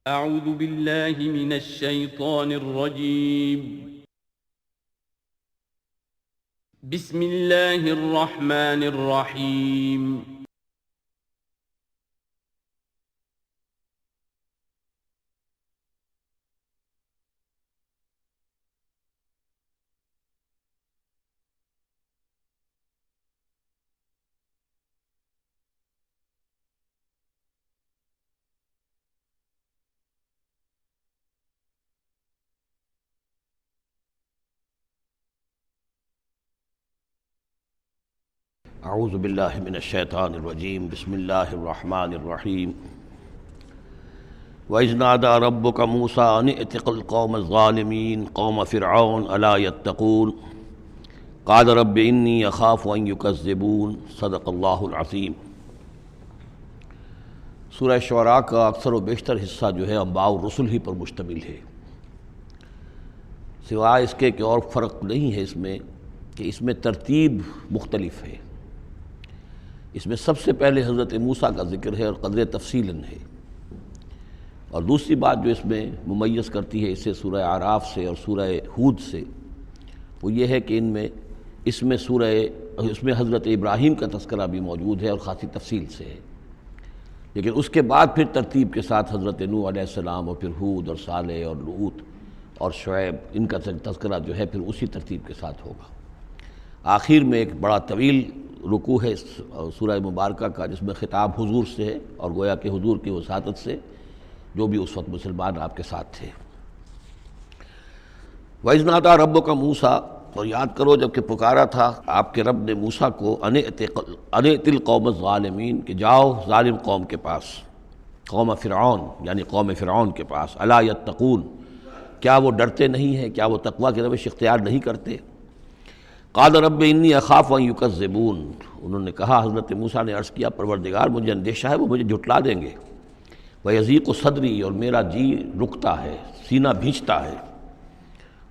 اعوذ باللہ من الشیطان الرجیم بسم اللہ الرحمن الرحیم اعوذ باللہ من الشیطان الرجیم بسم اللہ الرحمن الرحیم وَإِذْ نَادَى رَبُّكَ مُوسَىٰ أَنِ ائْتِ الْقَوْمَ الظَّالِمِينَ قَوْمَ فِرْعَوْنَ أَلَا يَتَّقُونَ قَالَ رَبِّ إِنِّي أَخَافُ أَن يُكَذِّبُونَ صدق اللہ العظیم۔ سورہ شعراء کا اکثر و بیشتر حصہ جو ہے انباء الرسل ہی پر مشتمل ہے، سوائے اس کے کہ اور فرق نہیں ہے اس میں کہ اس میں ترتیب مختلف ہے۔ اس میں سب سے پہلے حضرت موسیٰ کا ذکر ہے اور قدر تفصیلاً ہے، اور دوسری بات جو اس میں ممیز کرتی ہے اسے سورہ اعراف سے اور سورہ ہود سے، وہ یہ ہے کہ اس میں حضرت ابراہیم کا تذکرہ بھی موجود ہے اور خاصی تفصیل سے ہے، لیکن اس کے بعد پھر ترتیب کے ساتھ حضرت نوح علیہ السلام اور پھر ہود اور صالح اور لوط اور شعیب، ان کا تذکرہ جو ہے پھر اسی ترتیب کے ساتھ ہوگا۔ آخر میں ایک بڑا طویل رکوع ہے سورہ مبارکہ کا، جس میں خطاب حضور سے ہے اور گویا کہ حضور کی وساطت سے جو بھی اس وقت مسلمان آپ کے ساتھ تھے۔ وَإِذْ نَادَىٰ رَبُّكَ مُوسَىٰ، اور یاد کرو جب کہ پکارا تھا آپ کے رب نے موسیٰ کو أَنِ ائْتِ الْقَوْمَ الظَّالِمِينَ، کہ جاؤ ظالم قوم کے پاس، قوم فرعون یعنی قوم فرعون کے پاس، أَلَا يَتَّقُونَ، کیا وہ ڈرتے نہیں ہیں، کیا وہ تقویٰ کی روش اختیار نہیں کرتے؟ قال رب انی اخاف ان یکذبون، انہوں نے کہا، حضرت موسیٰ نے عرض کیا، پروردگار مجھے اندیشہ ہے وہ مجھے جھٹلا دیں گے، ویضیق صدری، اور میرا جی رکتا ہے، سینہ بھینچتا ہے،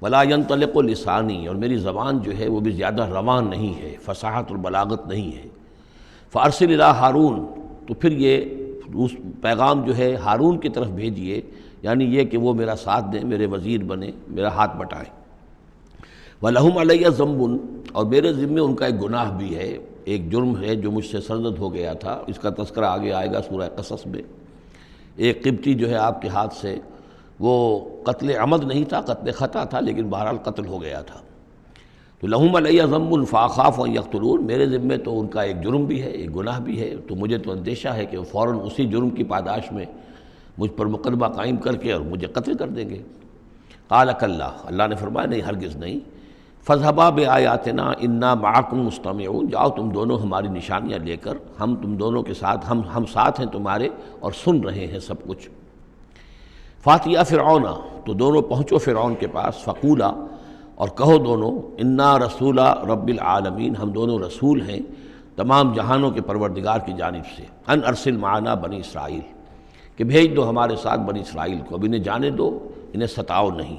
ولا ینطلق لسانی، اور میری زبان جو ہے وہ بھی زیادہ روان نہیں ہے، فصاحت اور بلاغت نہیں ہے، فارسل الی ہارون، تو پھر یہ پیغام جو ہے ہارون کی طرف بھیجیے، یعنی یہ کہ وہ میرا ساتھ دیں، میرے وزیر بنیں، میرا ہاتھ بٹائیں۔ وَلَهُمْ عَلَيَّ ذَنْبٌ، اور میرے ذمے ان کا ایک گناہ بھی ہے، ایک جرم ہے جو مجھ سے سرزد ہو گیا تھا، اس کا تذکرہ آگے آئے گا سورہ قصص میں۔ ایک قبطی جو ہے آپ کے ہاتھ سے، وہ قتل عمد نہیں تھا، قتل خطا تھا، لیکن بہرحال قتل ہو گیا تھا۔ تو لَهُمْ عَلَيَّ ذَنْبٌ فَأَخَافُ أَن يَقْتُلُونِ، میرے ذمے تو ان کا ایک جرم بھی ہے، ایک گناہ بھی ہے، تو مجھے تو اندیشہ ہے کہ وہ فوراً اسی جرم کی پاداش میں مجھ پر مقدمہ قائم کر کے اور مجھے قتل کر دیں گے۔ قال کلا، اللہ نے فرمایا نہیں، ہرگز نہیں، فاذهبا بآیاتنا انا معکم مستمعون، جاؤ تم دونوں ہماری نشانیاں لے کر، ہم تم دونوں کے ساتھ، ہم ساتھ ہیں تمہارے اور سن رہے ہیں سب کچھ۔ فاتیا فرعون، تو دونوں پہنچو فرعون کے پاس، فقولا، اور کہو دونوں، انا رسول رب العالمین، ہم دونوں رسول ہیں تمام جہانوں کے پروردگار کی جانب سے، ان ارسل معنا بنی اسرائیل، کہ بھیج دو ہمارے ساتھ بنی اسرائیل کو، اب انہیں جانے دو، انہیں ستاؤ نہیں۔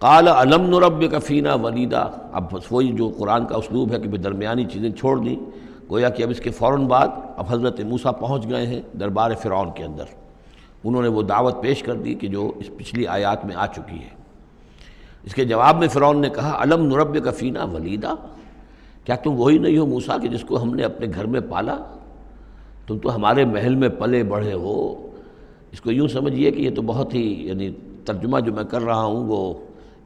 قال الم نربک فینا ولیدا، اب وہی جو قرآن کا اسلوب ہے کہ درمیانی چیزیں چھوڑ دیں، گویا کہ اب اس کے فوراً بعد اب حضرت موسیٰ پہنچ گئے ہیں دربار فرعون کے اندر، انہوں نے وہ دعوت پیش کر دی کہ جو اس پچھلی آیات میں آ چکی ہے۔ اس کے جواب میں فرعون نے کہا، الم نربک فینا ولیدا، کیا تم وہی نہیں ہو موسیٰ کہ جس کو ہم نے اپنے گھر میں پالا؟ تم تو ہمارے محل میں پلے بڑھے ہو۔ اس کو یوں سمجھیے کہ یہ تو بہت ہی، یعنی ترجمہ جو میں کر رہا ہوں وہ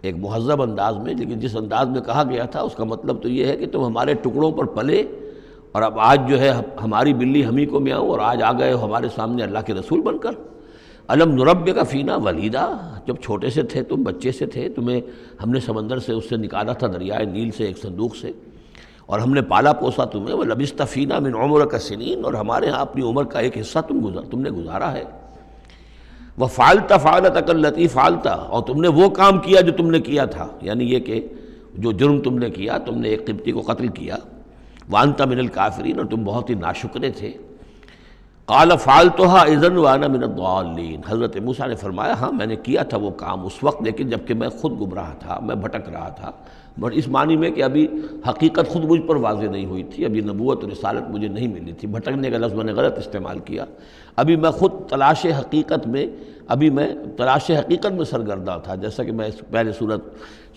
ایک مہذب انداز میں، لیکن جس انداز میں کہا گیا تھا اس کا مطلب تو یہ ہے کہ تم ہمارے ٹکڑوں پر پلے، اور اب آج جو ہے ہماری بلی ہم ہی کو میاؤں، اور آج آ گئے ہو ہمارے سامنے اللہ کے رسول بن کر۔ الم نربک فینا ولیدا، جب چھوٹے سے تھے تم، بچے سے تھے، تمہیں ہم نے سمندر سے اس سے نکالا تھا، دریائے نیل سے، ایک صندوق سے، اور ہم نے پالا پوسا تمہیں، وَلَبِثْتَ فِينَا مِنْ عُمُرِكَ سِنِينَ، اور ہمارے ہاں اپنی عمر کا ایک حصہ تم نے گزارا ہے۔ وَفَعَلْتَ فَعَلَتَكَ الَّتِي فَعَلْتَ، اور تم نے وہ کام کیا جو تم نے کیا تھا، یعنی یہ کہ جو جرم تم نے کیا، تم نے ایک قبطی کو قتل کیا، وَأَنْتَ مِنَ الْكَافِرِينَ، اور تم بہت ہی ناشکرے تھے۔ قَالَ فَعَلْتُهَا إِذًا وَأَنَا مِنَ الضَّالِّينَ، حضرت موسیٰ نے فرمایا، ہاں میں نے کیا تھا وہ کام اس وقت، لیکن جب کہ میں خود گمراہ تھا، میں بھٹک رہا تھا، بٹ اس معنی میں کہ ابھی حقیقت خود مجھ پر واضح نہیں ہوئی تھی، ابھی نبوت اور رسالت مجھے نہیں ملی تھی۔ بھٹکنے کا لفظ میں نے غلط استعمال کیا، ابھی میں خود تلاش حقیقت میں سرگرداں تھا، جیسا کہ میں پہلے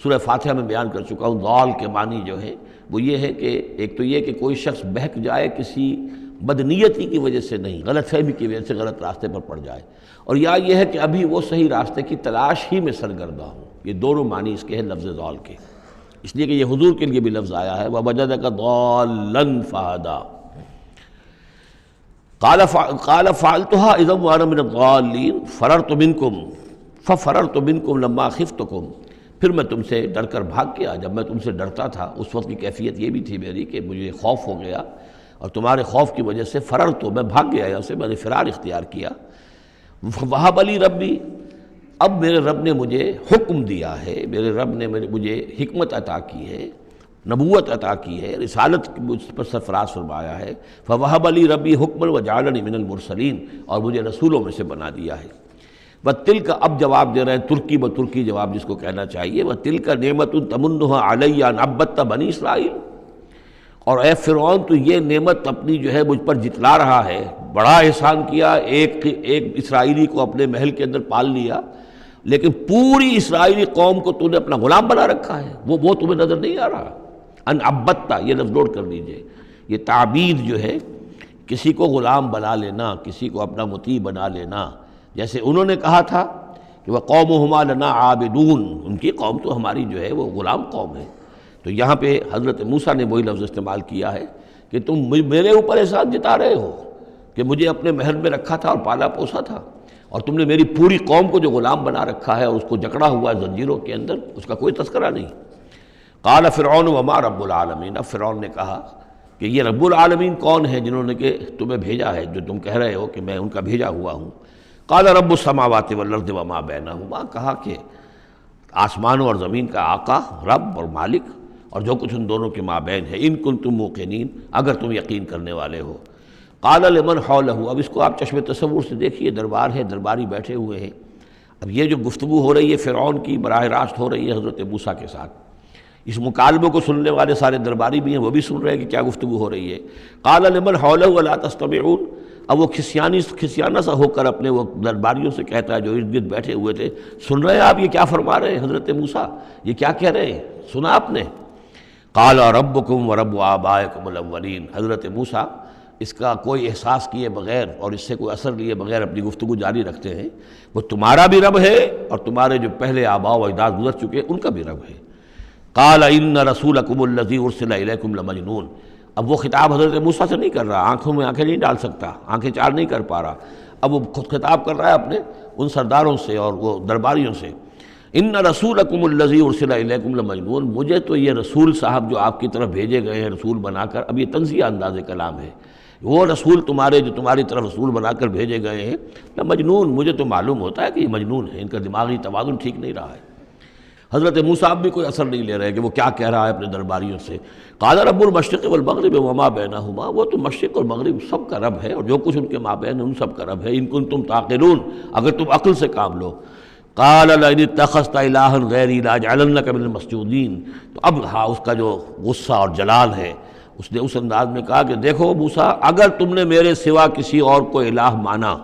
سورہ فاتحہ میں بیان کر چکا ہوں۔ ضال کے معنی جو ہے وہ یہ ہے کہ ایک تو یہ کہ کوئی شخص بہک جائے کسی بدنیتی کی وجہ سے نہیں، غلط فہمی کی وجہ سے غلط راستے پر پڑ جائے، اور یا یہ ہے کہ ابھی وہ صحیح راستے کی تلاش ہی میں سرگرداں ہوں۔ یہ دونوں معنی اس کے ہیں لفظ ضال کے، اس لیے کہ یہ حضور کے لیے بھی لفظ آیا ہے وَوَجَدَكَ ضَالًّا فَهَدَىٰ۔ قال فعلتها اذا وانا من الضالين ففررت منكم لما خفتكم، پھر میں تم سے ڈر کر بھاگ گیا جب میں تم سے ڈرتا تھا۔ اس وقت کی کیفیت یہ بھی تھی میری کہ مجھے خوف ہو گیا، اور تمہارے خوف کی وجہ سے فررت، میں بھاگ گیا یہاں سے، میں نے فرار اختیار کیا۔ وہب لی ربی، اب میرے رب نے مجھے حکم دیا ہے، میرے رب نے مجھے حکمت عطا کی ہے، نبوت عطا کی ہے، رسالت مجھ پر سرفراز فرمایا ہے۔ فوہب لی ربی حکما وجعلنی من المرسلین، اور مجھے رسولوں میں سے بنا دیا ہے۔ وَتِلْكَ، اب جواب دے رہے ہیں ترکی بترکی جواب جس کو کہنا چاہیے، وَتِلْكَ نِعْمَةٌ تَمُنُّهَا عَلَيَّ أَنْ عَبَّدتَّ بنی اسرائیل، اور اے فرعون تو یہ نعمت اپنی جو ہے مجھ پر جتلا رہا ہے، بڑا احسان کیا، ایک اسرائیلی کو اپنے محل کے اندر پال لیا، لیکن پوری اسرائیلی قوم کو تو نے اپنا غلام بنا رکھا ہے، وہ تمہیں نظر نہیں آ رہا۔ ان عبدتا، یہ لفظ نوٹ کر لیجئے، یہ تعبیر جو ہے کسی کو غلام بنا لینا، کسی کو اپنا مطیع بنا لینا، جیسے انہوں نے کہا تھا کہ وَقَوْمُهُمَا لَنَا عَابِدُونَ، ان کی قوم تو ہماری جو ہے وہ غلام قوم ہے۔ تو یہاں پہ حضرت موسیٰ نے وہی لفظ استعمال کیا ہے کہ تم میرے اوپر احسان جتا رہے ہو کہ مجھے اپنے محل میں رکھا تھا اور پالا پوسا تھا، اور تم نے میری پوری قوم کو جو غلام بنا رکھا ہے اور اس کو جکڑا ہوا ہے زنجیروں کے اندر، اس کا کوئی تذکرہ نہیں۔ قال فرعون وما رب العالمین، اب فرعون نے کہا کہ یہ رب العالمین کون ہے جنہوں نے کہ تمہیں بھیجا ہے، جو تم کہہ رہے ہو کہ میں ان کا بھیجا ہوا ہوں۔ قال رب السماوات والارض وما بینہما، کہا کہ آسمانوں اور زمین کا آقا، رب اور مالک، اور جو کچھ ان دونوں کے مابین ہے، ان کنتم موقنین، اگر تم یقین کرنے والے ہو۔ قال لمن حولہ، اب اس کو آپ چشم تصور سے دیکھیے، دربار ہے، درباری بیٹھے ہوئے ہیں۔ اب یہ جو گفتگو ہو رہی ہے فرعون کی، براہ راست ہو رہی ہے حضرت موسیٰ کے ساتھ۔ اس مکالمے کو سننے والے سارے درباری بھی ہیں، وہ بھی سن رہے ہیں کہ کیا گفتگو ہو رہی ہے۔ قال لمن حولہ الا تستمعون، اب وہ کھسیانہ سا ہو کر اپنے وہ درباریوں سے کہتا ہے جو ارد گرد بیٹھے ہوئے تھے، سن رہے ہیں آپ یہ کیا فرما رہے ہیں حضرت موسیٰ، یہ کیا کہہ رہے ہیں، سنا آپ نے؟ قال ربکم ورب آبائکم الاولین، حضرت موسیٰ اس کا کوئی احساس کیے بغیر اور اس سے کوئی اثر لیے بغیر اپنی گفتگو جاری رکھتے ہیں، وہ تمہارا بھی رب ہے اور تمہارے جو پہلے آباء و اجداد گزر چکے ان کا بھی رب ہے۔ قال ان رسولکم الذی ارسل الیکم لمجنون، اب وہ خطاب حضرت موسیٰ سے نہیں کر رہا، آنکھوں میں آنکھیں نہیں ڈال سکتا، آنکھیں چار نہیں کر پا رہا، اب وہ خود خطاب کر رہا ہے اپنے ان سرداروں سے اور وہ درباریوں سے۔ ان رسولکم الذی ارسل الیکم لمجنون، مجھے تو یہ رسول صاحب جو آپ کی طرف بھیجے گئے ہیں رسول بنا کر، اب یہ تنزیہ انداز کلام ہے، وہ رسول تمہارے جو تمہاری طرف رسول بنا کر بھیجے گئے ہیں مجنون، مجھے تو معلوم ہوتا ہے کہ یہ مجنون ہے، ان کا دماغی توازن ٹھیک نہیں رہا ہے۔ حضرت موسیٰ اب بھی کوئی اثر نہیں لے رہے کہ وہ کیا کہہ رہا ہے اپنے درباریوں سے۔ قال رب المشرق والمغرب وما بینہما، وہ تو مشرق اور مغرب سب کا رب ہے اور جو کچھ ان کے مابین ہے ان سب کا رب ہے، ان کنتم تعقلون، اگر تم عقل سے کام لو۔ قال لئن اتخذت الہا غیری لاجعلنک من المسجودین، تو اب ہاں اس کا جو غصہ اور جلال ہے، اس نے اس انداز میں کہا کہ دیکھو موسیٰ، اگر تم نے میرے سوا کسی اور کو الہ مانا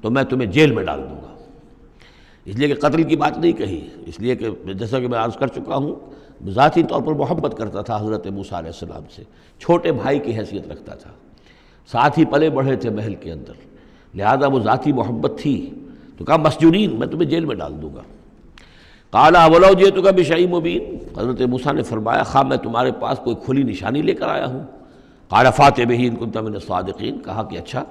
تو میں تمہیں جیل میں ڈال دوں گا۔ اس لیے کہ قتل کی بات نہیں کہی، اس لیے کہ جیسا کہ میں عرض کر چکا ہوں ذاتی طور پر محبت کرتا تھا حضرت موسیٰ علیہ السلام سے، چھوٹے بھائی کی حیثیت رکھتا تھا، ساتھ ہی پلے بڑھے تھے محل کے اندر، لہذا وہ ذاتی محبت تھی، تو کہا مسجونین، میں تمہیں جیل میں ڈال دوں گا۔ قال اولو جئتک بشیء مبین، حضرت موسیٰ نے فرمایا خواہ میں تمہارے پاس کوئی کھلی نشانی لے کر آیا ہوں۔ قال فاتح بہ ان کنت من الصادقین، کہا کہ اچھا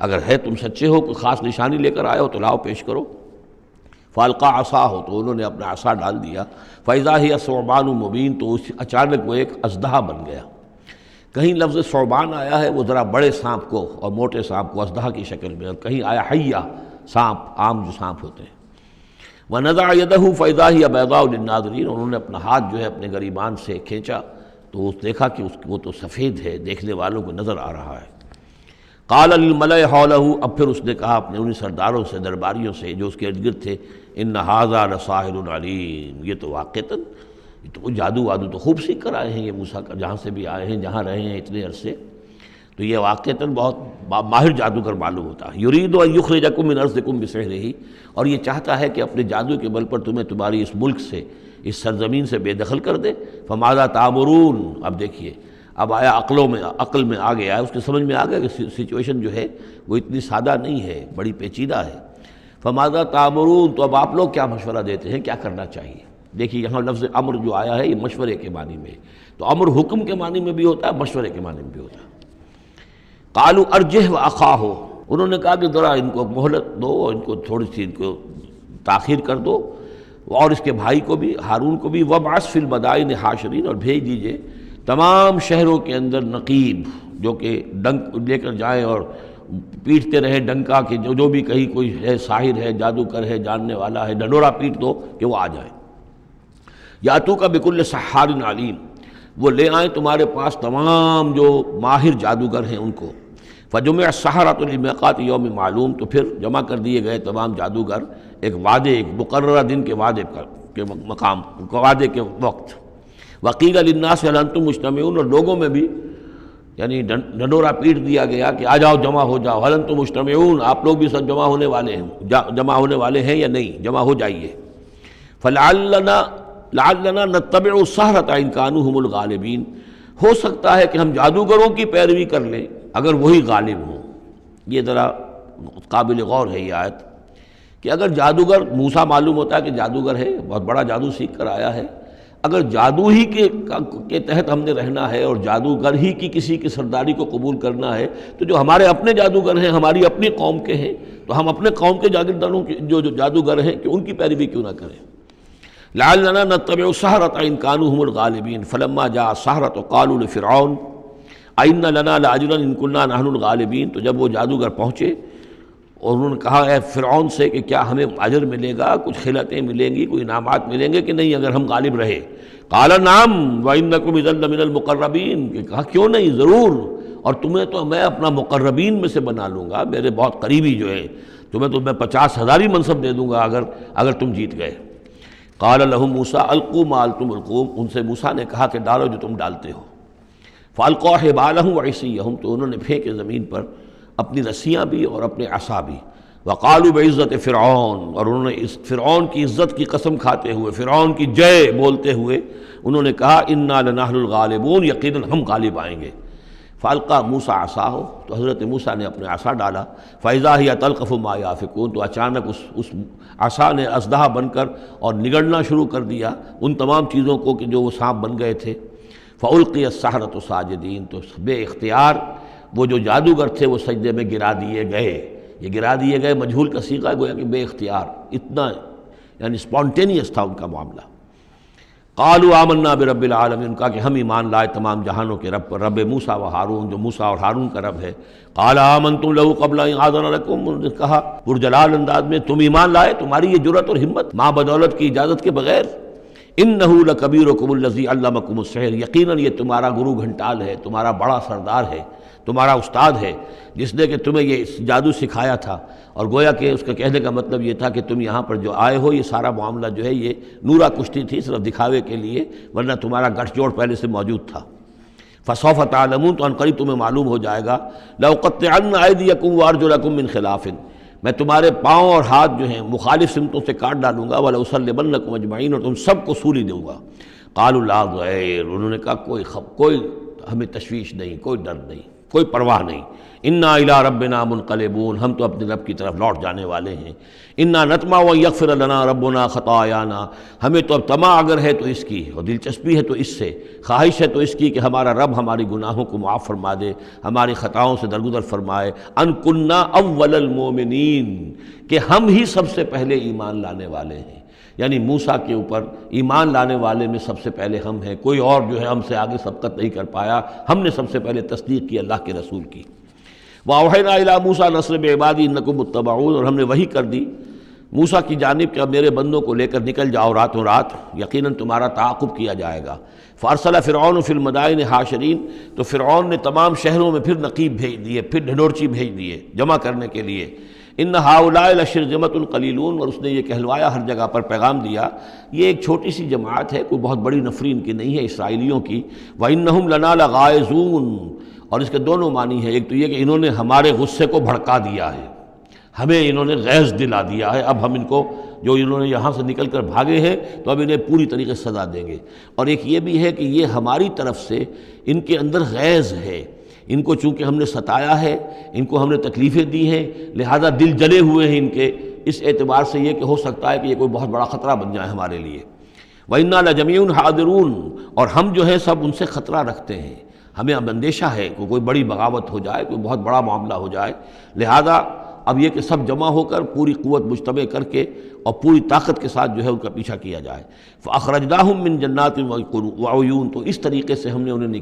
اگر ہے تم سچے ہو، کوئی خاص نشانی لے کر آئے ہو تو لاؤ پیش کرو۔ فالقا عصاہ، تو انہوں نے اپنا عصا ڈال دیا، فاذا ہی ثعبان مبین، تو اچانک وہ ایک اژدہا بن گیا۔ کہیں لفظ ثعبان آیا ہے وہ ذرا بڑے سانپ کو اور موٹے سانپ کو اژدہا کی شکل میں، اور کہیں آیا حیہ، سانپ، عام جو سانپ ہوتے ہیں۔ وَنَزَعَ يَدَهُ فَإِذَا هِيَ بَيْضَاءُ لِلنَّاظِرِينَ، انہوں نے اپنا ہاتھ جو ہے اپنے گریبان سے کھینچا تو دیکھا کہ وہ تو سفید ہے، دیکھنے والوں کو نظر آ رہا ہے۔ قَالَ لِلْمَلَإِ حَوْلَهُ، اب پھر اس نے کہا اپنے انہی سرداروں سے، درباریوں سے جو اس کے ارد گرد تھے، إِنَّ هَذَا لَسَاحِرٌ عَلِيمٌ، یہ تو واقعتاً تو کوئی جادو وادو تو خوب سیکھ کر آئے ہیں یہ موسیٰ کا، جہاں سے بھی آئے ہیں، جہاں رہے ہیں اتنے عرصے، تو یہ واقعتاً بہت ماہر جادوگر معلوم ہوتا ہے۔ یرید ان یخرجکم من ارضکم بسحرہ، اور یہ چاہتا ہے کہ اپنے جادو کے بل پر تمہیں تمہاری اس ملک سے، اس سرزمین سے بے دخل کر دے۔ فماذا تأمرون، اب دیکھیے اب آیا عقل میں آ گیا، اس کے سمجھ میں آ گیا کہ سچویشن جو ہے وہ اتنی سادہ نہیں ہے، بڑی پیچیدہ ہے۔ فماذا تأمرون، تو اب آپ لوگ کیا مشورہ دیتے ہیں، کیا کرنا چاہیے؟ دیکھیے یہاں لفظ امر جو آیا ہے یہ مشورے کے معنی میں، تو امر حکم کے معنی میں بھی ہوتا ہے، مشورے کے معنی میں بھی ہوتا ہے۔ قالوا ارجہ واخاہ، انہوں نے کہا کہ ذرا ان کو مہلت دو، ان کو تھوڑی سی ان کو تاخیر کر دو، اور اس کے بھائی کو بھی، ہارون کو بھی، وابعث فی المدائن حاشرین، اور بھیج دیجئے تمام شہروں کے اندر نقیب، جو کہ ڈنک لے کر جائیں اور پیٹتے رہے ڈنکا کہ جو بھی کہیں کوئی ہے ساحر ہے، جادوگر ہے، جاننے والا ہے، ڈنڈورا پیٹ دو کہ وہ آ جائے۔ یاتوک بکل سحار علیم، وہ لے آئیں تمہارے پاس تمام جو ماہر جادوگر ہیں ان کو۔ فجمع السحرۃ لمیقات یوم معلوم، تو پھر جمع کر دیے گئے تمام جادوگر ایک وعدے، ایک مقررہ دن کے وعدے کے مقام، وعدے کے وقت۔ وقیل للناس هل انتم مجتمعون، اور لوگوں میں بھی یعنی ڈنڈورا پیٹ دیا گیا کہ آ جاؤ، جمع ہو جاؤ، هل انتم مجتمعون، آپ لوگ بھی سب جمع ہونے والے ہیں، جمع ہونے والے ہیں یا نہیں، جمع ہو جائیے۔ فلعلنا نتبع السحرۃ ان کانوا هم الغالبین، ہو سکتا ہے کہ ہم جادوگروں کی پیروی کر لیں اگر وہی غالب ہوں۔ یہ ذرا قابل غور ہے یہ آیت کہ اگر جادوگر، موسیٰ معلوم ہوتا ہے کہ جادوگر ہے، بہت بڑا جادو سیکھ کر آیا ہے، اگر جادو ہی کے تحت ہم نے رہنا ہے اور جادوگر ہی کی کسی کی سرداری کو قبول کرنا ہے، تو جو ہمارے اپنے جادوگر ہیں، ہماری اپنی قوم کے ہیں، تو ہم اپنے قوم کے جاگیرداروں جو جادوگر ہیں کہ ان کی پیروی کیوں نہ کریں۔ لعلنا نتبع السحرۃ ان کانوا هم الغالبین فلما جاء السحرۃ قالوا لفرعون ائن لنا لاجرا ان كنا نحن الغالبین، تو جب وہ جادوگر پہنچے اور انہوں نے کہا اے فرعون سے کہ کیا ہمیں اجر ملے گا، کچھ خلعتیں ملیں گی، کوئی انعامات ملیں گے کہ نہیں اگر ہم غالب رہے؟ قال نعم وانکم اذا لمن المقربین، کہ کہا کیوں نہیں، ضرور، اور تمہیں تو میں اپنا مقربین میں سے بنا لوں گا، میرے بہت قریبی جو ہیں، تمہیں تو میں 50,000 منصب دے دوں گا اگر تم جیت گئے۔ قال لهم موسیٰ القوا ما انتم ملقون، ان سے موسیٰ نے کہا کہ ڈالو جو تم ڈالتے ہو۔ فالقوا حبالهم وعصیهم، تو انہوں نے پھینکے زمین پر اپنی رسیاں بھی اور اپنے عصا بھی۔ وقالوا بعزت فرعون، اور انہوں نے اس فرعون کی عزت کی قسم کھاتے ہوئے، فرعون کی جے بولتے ہوئے انہوں نے کہا انا لنحن الغالبون، یقیناً ہم غالب آئیں گے۔ فالقى موسیٰ عصاہ، تو حضرت موسیٰ نے اپنے عصا ڈالا۔ فاذا هي تلقف ما يافكون، تو اچانک اس عصا نے اسدحہ بن کر اور نگڑنا شروع کر دیا ان تمام چیزوں کو کہ جو وہ سانپ بن گئے تھے۔ فالقي السحرة ساجدين، تو بے اختیار وہ جو جادوگر تھے وہ سجدے میں گرا دیے گئے۔ یہ گرا دیے گئے مجہول کا صیغہ ہے، گویا کہ بے اختیار، اتنا یعنی اسپونٹینیس تھا ان کا معاملہ۔ قالوا آمنا برب العالمین، کہا کہ ہم ایمان لائے تمام جہانوں کے رب پر، رب موسیٰ و ہارون، جو موسیٰ اور ہارون کا رب ہے۔ قال آمنتم لہ قبل ان آذن لکم، انہوں نے کہا پرجلال انداز میں تم ایمان لائے، تمہاری یہ جرأت اور ہمت ماں بدولت کی اجازت کے بغیر۔ انہ لکبیرکم الذی علمکم السحر، یقیناً یہ تمہارا گرو گھنٹال ہے، تمہارا بڑا سردار ہے، تمہارا استاد ہے، جس نے کہ تمہیں یہ جادو سکھایا تھا۔ اور گویا کہ اس کا کہنے کا مطلب یہ تھا کہ تم یہاں پر جو آئے ہو یہ سارا معاملہ جو ہے یہ نورا کشتی تھی، صرف دکھاوے کے لیے، ورنہ تمہارا گٹھ جوڑ پہلے سے موجود تھا۔ فسوف تعلمون، تو ان قریب تمہیں معلوم ہو جائے گا۔ لأقطعن ایدیکم وارجلکم من خلاف، میں تمہارے پاؤں اور ہاتھ جو ہیں مخالف سمتوں سے کاٹ ڈالوں گا۔ ولأصلبنکم اجمعین، اور تم سب کو سولی دوں گا۔ قالوا لا ضیر، انہوں نے کہا کوئی ہمیں تشویش نہیں، کوئی ڈر نہیں، کوئی پرواہ نہیں۔ انا الی ربنا منقلبون، ہم تو اپنے رب کی طرف لوٹ جانے والے ہیں۔ انا نطمع ان یغفر لنا ربنا خطایانا، ہمیں تو اب طمع اگر ہے تو اس کی، اور دلچسپی ہے تو اس سے، خواہش ہے تو اس کی کہ ہمارا رب ہماری گناہوں کو معاف فرما دے، ہماری خطاؤں سے درگزر فرمائے۔ ان کنا اول المؤمنین، کہ ہم ہی سب سے پہلے ایمان لانے والے ہیں، یعنی موسیٰ کے اوپر ایمان لانے والے میں سب سے پہلے ہم ہیں، کوئی اور جو ہے ہم سے آگے سبقت نہیں کر پایا، ہم نے سب سے پہلے تصدیق کی اللہ کے رسول کی۔ وَأَوْحَيْنَا إِلَىٰ مُوسَىٰ نَصْرِ بِعِبَادِي إِنَّكُمْ مُتَّبَعُونَ، اور ہم نے وحی کر دی موسیٰ کی جانب کہ اب میرے بندوں کو لے کر نکل جاؤ راتوں رات، یقیناً تمہارا تعاقب کیا جائے گا۔ فَأَرْسَلَ فِرْعَوْنُ فِي الْمَدَائِنِ حَاشِرِينَ، تو فرعون نے تمام شہروں میں پھر نقیب بھیج دیے، پھر ڈھنڈورچی بھیج دیے جمع کرنے کے لیے۔ ان ہؤلاء لشرذمۃ قلیلون، اور اس نے یہ کہلوایا ہر جگہ پر پیغام دیا یہ ایک چھوٹی سی جماعت ہے، کوئی بہت بڑی نفری ان کی نہیں ہے اسرائیلیوں کی۔ وانہم لنا لغائظون، اور اس کے دونوں معنی ہیں، ایک تو یہ کہ انہوں نے ہمارے غصے کو بھڑکا دیا ہے، ہمیں انہوں نے غیظ دلا دیا ہے، اب ہم ان کو جو انہوں نے یہاں سے نکل کر بھاگے ہیں تو اب انہیں پوری طریقے سے سزا دیں گے۔ اور ایک یہ بھی ہے کہ یہ ہماری طرف سے ان کے اندر غیظ ہے، ان کو چونکہ ہم نے ستایا ہے، ان کو ہم نے تکلیفیں دی ہیں، لہذا دل جلے ہوئے ہیں ان کے، اس اعتبار سے یہ کہ ہو سکتا ہے کہ یہ کوئی بہت بڑا خطرہ بن جائے ہمارے لیے۔ وَإِنَّا لَجَمِيعٌ حَاذِرُونَ، اور ہم جو ہے سب ان سے خطرہ رکھتے ہیں، ہمیں اب اندیشہ ہے کہ کوئی بڑی بغاوت ہو جائے، کوئی بہت بڑا معاملہ ہو جائے، لہذا اب یہ کہ سب جمع ہو کر پوری قوت مجتمع کر کے اور پوری طاقت کے ساتھ جو ہے ان کا پیچھا کیا جائے۔ فَأَخْرَجْنَاهُم مِّن جَنَّاتٍ وَعُيُونٍ، تو اس طریقے سے ہم نے انہیں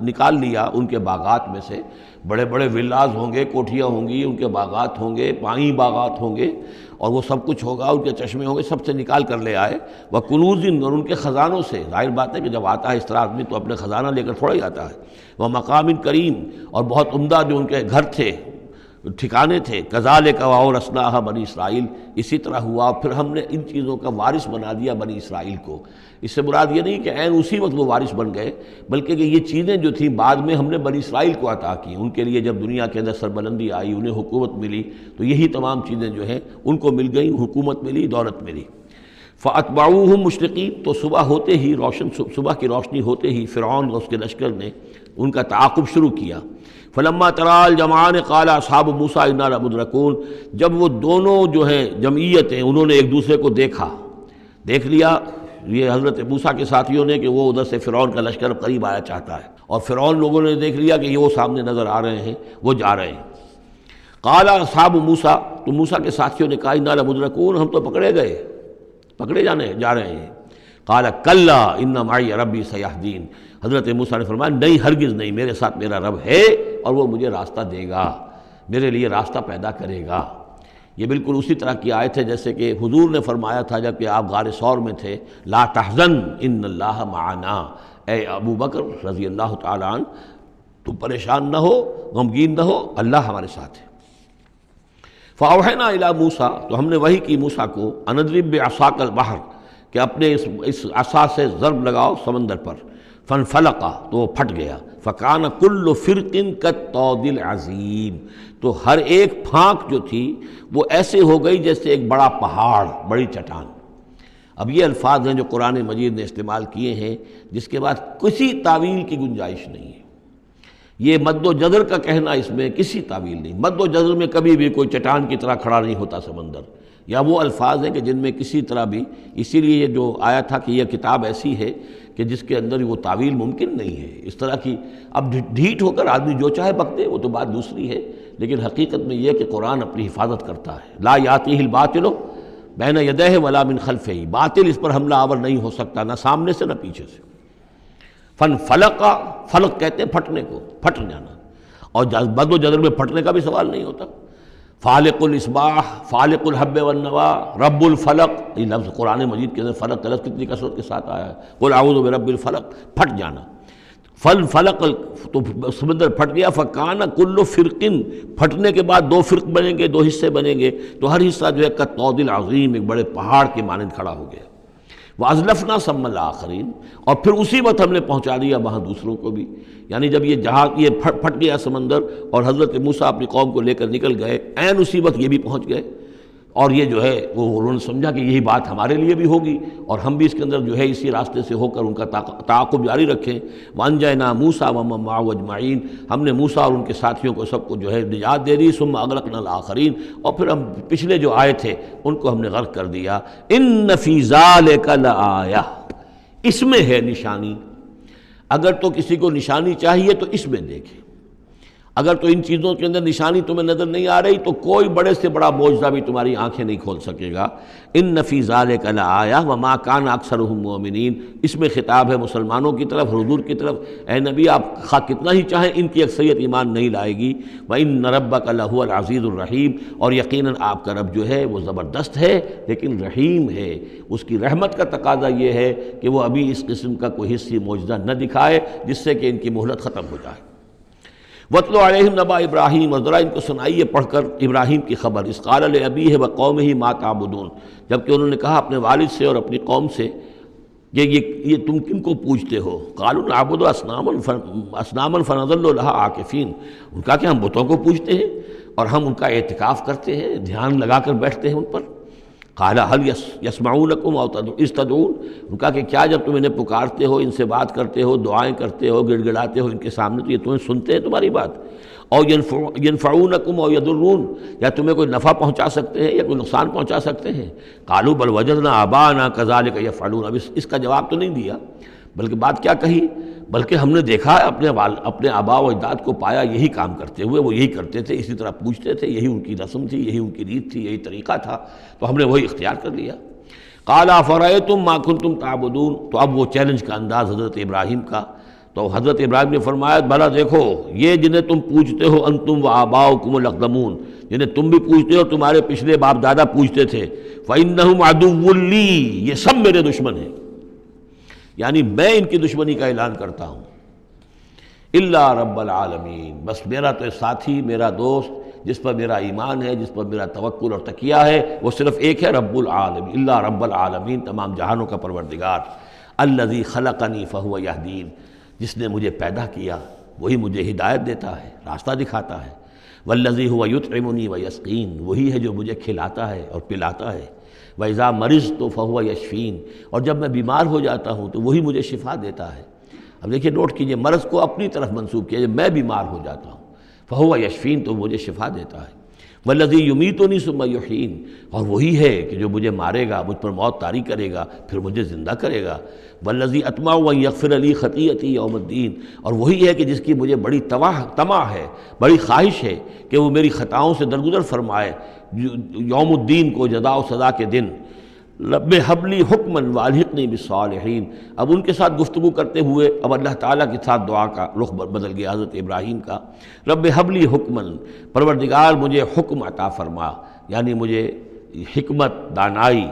نکال لیا ان کے باغات میں سے، بڑے بڑے ولاز ہوں گے، کوٹھیاں ہوں گی، ان کے باغات ہوں گے، پانی باغات ہوں گے، اور وہ سب کچھ ہوگا، ان کے چشمے ہوں گے، سب سے نکال کر لے آئے۔ وَكُنُوزٍ، اور ان کے خزانوں سے، ظاہر بات ہے کہ جب آتا ہے اس طرح آدمی تو اپنے خزانہ لے کر تھوڑا ہی آتا ہے۔ وَمَقَامٍ کریم، اور بہت عمدہ جو ان کے گھر تھے، ٹھکانے تھے۔ کذالک وَأَوْرَثْنَاهَا بنی اسرائیل، اسی طرح ہوا پھر ہم نے ان چیزوں کا وارث بنا دیا بنی اسرائیل کو۔ اس سے مراد یہ نہیں کہ عین اسی وقت وہ وارث بن گئے، بلکہ کہ یہ چیزیں جو تھیں بعد میں ہم نے بنی اسرائیل کو عطا کی، ان کے لیے جب دنیا کے اندر سربلندی آئی، انہیں حکومت ملی، تو یہی تمام چیزیں جو ہیں ان کو مل گئیں، حکومت ملی، دولت ملی۔ فَأَتْبَعُوهُم مُشْرِقِينَ، تو صبح ہوتے ہی صبح کی روشنی ہوتے ہی فرعون اور اس کے لشکر نے ان کا تعاقب شروع کیا۔ فلما ترى الجمعان قال اصحاب موسیٰ انا لمدرکون، جب وہ دونوں جو ہیں جمعیتیں انہوں نے ایک دوسرے کو دیکھ لیا، یہ حضرت موسیٰ کے ساتھیوں نے کہ وہ ادھر سے فرعون کا لشکر قریب آیا چاہتا ہے، اور فرعون لوگوں نے دیکھ لیا کہ یہ وہ سامنے نظر آ رہے ہیں، وہ جا رہے ہیں۔ قال اصحاب موسیٰ، تو موسیٰ کے ساتھیوں نے کہا انا لمدرکون، ہم تو پکڑے جا رہے ہیں۔ قال کلا ان معی ربی سیہدین، حضرت موسیٰ نے فرمایا نہیں، ہرگز نہیں، میرے ساتھ میرا رب ہے اور وہ مجھے راستہ دے گا، میرے لیے راستہ پیدا کرے گا۔ یہ بالکل اسی طرح کی آیت ہے جیسے کہ حضور نے فرمایا تھا جب کہ آپ غار ثور میں تھے، لا تحزن ان اللہ معنا، اے ابو بکر رضی اللہ تعالیٰ عنہ تم پریشان نہ ہو، غمگین نہ ہو، اللہ ہمارے ساتھ ہے۔ فاوحینا الی موسیٰ، تو ہم نے وحی کی موسیٰ کو، ان اضرب بعصاک البحر، کہ اپنے اس عصا سے ضرب لگاؤ سمندر پر، فانفلق، تو وہ پھٹ گیا، فکان کل فرق کالطود العظیم، تو ہر ایک پھانک جو تھی وہ ایسے ہو گئی جیسے ایک بڑا پہاڑ، بڑی چٹان۔ اب یہ الفاظ ہیں جو قرآن مجید نے استعمال کیے ہیں جس کے بعد کسی تعویل کی گنجائش نہیں ہے۔ یہ مد و جزر کا کہنا، اس میں کسی تعویل نہیں، مد و جزر میں کبھی بھی کوئی چٹان کی طرح کھڑا نہیں ہوتا سمندر، یا وہ الفاظ ہیں کہ جن میں کسی طرح بھی، اسی لیے یہ جو آیا تھا کہ یہ کتاب ایسی ہے کہ جس کے اندر وہ تعویل ممکن نہیں ہے اس طرح کی۔ اب ڈھیٹ ہو کر آدمی جو چاہے بکتے وہ تو بات دوسری ہے، لیکن حقیقت میں یہ کہ قرآن اپنی حفاظت کرتا ہے۔ لا یاتیہ الباطل بین یدیہ ولا من خلفہ، باطل اس پر حملہ آور نہیں ہو سکتا، نہ سامنے سے نہ پیچھے سے۔ فانفلق، فلق کہتے ہیں پھٹنے کو، پھٹ جانا، اور بد و جزر میں پھٹنے کا بھی سوال نہیں ہوتا۔ فالق الاصباح، فالق الحب والنوا، رب الفلق، یہ لفظ قرآن مجید کے اندر فلق کا لفظ کتنی کثرت کے ساتھ آیا ہے، قل اعوذ برب الفلق، پھٹ جانا۔ فلق، تو سمندر پھٹ گیا، فکان کل فرقن، پھٹنے کے بعد دو فرق بنیں گے، دو حصے بنیں گے، تو ہر حصہ جو ہے کالطود العظیم، ایک بڑے پہاڑ کے مانند کھڑا ہو گیا۔ وَأَزْلَفْنَا ثَمَّ الْآخَرِينَ، اور پھر اسی وقت ہم نے پہنچا دیا وہاں دوسروں کو بھی، یعنی جب یہ جہاز یہ پھٹ گیا سمندر اور حضرت موسیٰ اپنی قوم کو لے کر نکل گئے، عین اسی وقت یہ بھی پہنچ گئے، اور یہ جو ہے وہ انہوں نے سمجھا کہ یہی بات ہمارے لیے بھی ہوگی اور ہم بھی اس کے اندر جو ہے اسی راستے سے ہو کر ان کا تعاقب جاری رکھیں۔ وَأَنجَيْنَا مُوسَىٰ وَمَن مَّعَهُ أَجْمَعِينَ، ہم نے موسیٰ اور ان کے ساتھیوں کو سب کو جو ہے نجات دے دی۔ ثُمَّ أَغْرَقْنَا الْآخَرِينَ، اور پھر ہم پچھلے جو آئے تھے ان کو ہم نے غرق کر دیا۔ إِنَّ فِي ذَلِكَ لَآيَةً، اس میں ہے نشانی، اگر تو کسی کو نشانی چاہیے تو اس میں دیکھیں، اگر تو ان چیزوں کے اندر نشانی تمہیں نظر نہیں آ رہی تو کوئی بڑے سے بڑا معجزہ بھی تمہاری آنکھیں نہیں کھول سکے گا۔ ان فی ذلک لآیہ وما کان اکثرهم مؤمنین، اس میں خطاب ہے مسلمانوں کی طرف، حضور کی طرف، اے نبی آپ خواہ کتنا ہی چاہیں ان کی اکثریت ایمان نہیں لائے گی۔ وان ربک لہو العزیز الرحیم، اور یقیناً آپ کا رب جو ہے وہ زبردست ہے لیکن رحیم ہے، اس کی رحمت کا تقاضا یہ ہے کہ وہ ابھی اس قسم کا کوئی حصی معجزہ نہ دکھائے جس سے کہ ان کی مہلت ختم ہو جائے۔ وَاتْلُ عَلَيْهِمْ نَبَأَ ابراہیم، اور ذرا ان کو سنائیے پڑھ کر ابراہیم کی خبر، اذ قال لأبیہ وقومہ ما تعبدون، جبکہ انہوں نے کہا اپنے والد سے اور اپنی قوم سے کہ یہ تم کن کو پوجتے ہو؟ قالوا نعبد اصناما فنظل لها عاکفین، ان کا کہ ہم بتوں کو پوجتے ہیں اور ہم ان کا اعتکاف کرتے ہیں، دھیان لگا کر بیٹھتے ہیں ان پر۔ قال هل يسمعونكم او اذ تدعون، ان کا کہ کیا جب تم انہیں پکارتے ہو، ان سے بات کرتے ہو، دعائیں کرتے ہو، گڑ گڑاتے ہو ان کے سامنے، تو یہ تمہیں سنتے ہیں تمہاری بات؟ او ينفعونكم او يضرون، یا تمہیں کوئی نفع پہنچا سکتے ہیں یا کوئی نقصان پہنچا سکتے ہیں؟ قالوا بل وجدنا آباءنا كذلك يفعلون، اب اس کا جواب تو نہیں دیا، بلکہ بات کیا کہی، بلکہ ہم نے دیکھا اپنے آباء و اجداد کو پایا یہی کام کرتے ہوئے، وہ یہی کرتے تھے، اسی طرح پوچھتے تھے، یہی ان کی رسم تھی، یہی ان کی ریت تھی، یہی طریقہ تھا، تو ہم نے وہی اختیار کر لیا۔ قال افرأیتم ما کنتم تعبدون، تو اب وہ چیلنج کا انداز حضرت ابراہیم کا، تو حضرت ابراہیم نے فرمایا بھلا دیکھو یہ جنہیں تم پوجتے ہو، انتم و آباؤکم الاقدمون، جنہیں تم بھی پوجتے ہو، تمہارے پچھلے باپ دادا پوجتے تھے، فإنہم عدو لی، یہ سب میرے دشمن ہیں، یعنی میں ان کی دشمنی کا اعلان کرتا ہوں۔ الا رب العالمین، بس میرا تو ساتھی، میرا دوست، جس پر میرا ایمان ہے، جس پر میرا توکل اور تکیہ ہے، وہ صرف ایک ہے، رب العالمین، الا رب العالمین، تمام جہانوں کا پروردگار، الذی خلقنی فہو یہدین، جس نے مجھے پیدا کیا وہی مجھے ہدایت دیتا ہے، راستہ دکھاتا ہے، والذی هو یطعمنی ویسقین، وہی ہے جو مجھے کھلاتا ہے اور پلاتا ہے، وَإِذَا مَرِضْتُ فَهُوَ یشفین، اور جب میں بیمار ہو جاتا ہوں تو وہی مجھے شفا دیتا ہے۔ اب دیکھیے نوٹ کیجئے، مرض کو اپنی طرف منسوب کیا، جب میں بیمار ہو جاتا ہوں فَهُوَ یشفین، تو مجھے شفا دیتا ہے، وَالَّذِي يُمِيتُنِي ثُمَّ يُحْيِينِ، اور وہی ہے کہ جو مجھے مارے گا، مجھ پر موت طاری کرے گا، پھر مجھے زندہ کرے گا، وَالَّذِي أَطْمَعُ أَن يَغْفِرَ لِي خَطِيئَتِي يَوْمَ الدِّينِ، اور وہی ہے کہ جس کی مجھے بڑی طمع ہے، بڑی خواہش ہے کہ وہ میری خطاؤں سے درگزر فرمائے یوم الدین کو، جزا و سزا کے دن۔ رب ہب لی حکما والحقنی بالصالحین، اب ان کے ساتھ گفتگو کرتے ہوئے اب اللہ تعالیٰ کے ساتھ دعا کا رخ بدل گیا حضرت ابراہیم کا۔ رب ہب لی حکما، پروردگار مجھے حکم عطا فرما، یعنی مجھے حکمت، دانائی،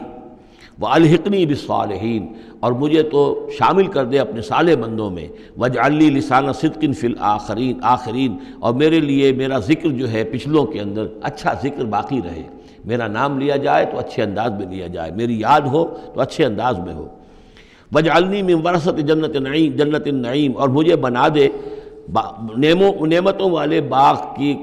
والحقنی بالصالحین، اور مجھے تو شامل کر دے اپنے صالح بندوں میں، واجعل لی لسان صدق فی الآخرین، اور میرے لیے میرا ذکر جو ہے پچھلوں کے اندر اچھا ذکر باقی رہے، میرا نام لیا جائے تو اچھے انداز میں لیا جائے، میری یاد ہو تو اچھے انداز میں ہو۔ وَاجْعَلْنِي مِنْ وَرَثَةِ جنت النعیم، اور مجھے بنا دے نعمتوں والے باغ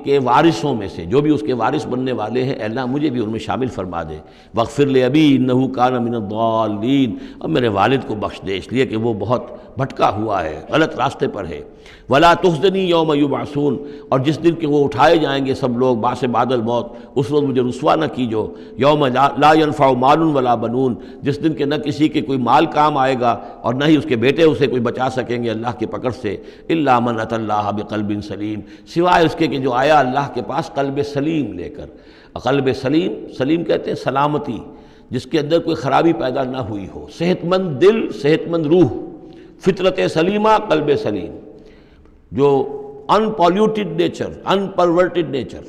کے وارثوں میں سے، جو بھی اس کے وارث بننے والے ہیں، اے اللہ مجھے بھی ان میں شامل فرما دے۔ وَاغْفِرْ لِأَبِي إِنَّهُ كَانَ مِنَ الضَّالِّينَ، اور میرے والد کو بخش دے، اس لیے کہ وہ بہت بھٹکا ہوا ہے، غلط راستے پر ہے۔ وَلَا تُخْزِنِي يَوْمَ يُبْعَثُونَ، اور جس دن کہ وہ اٹھائے جائیں گے سب لوگ بعث بعد الموت، اس وقت مجھے رسوا نہ کیجو۔ یوم لا ينفع مال ولا بنون، جس دن کہ نہ کسی کے کوئی مال کام آئے گا اور نہ ہی اس کے بیٹے اسے کوئی بچا سکیں گے اللہ کی پکڑ سے، الا من اتى اللہ بقلب سلیم، سوائے اس کے کہ جو آیا اللہ کے پاس قلب سلیم لے کر۔ قلب سلیم کہتے ہیں سلامتی، جس کے اندر کوئی خرابی پیدا نہ ہوئی ہو، صحت مند دل، صحت مند روح، فطرت سلیمہ، قلب سلیم، جو ان پالیوٹیڈ نیچر، ان پرورٹڈ نیچر،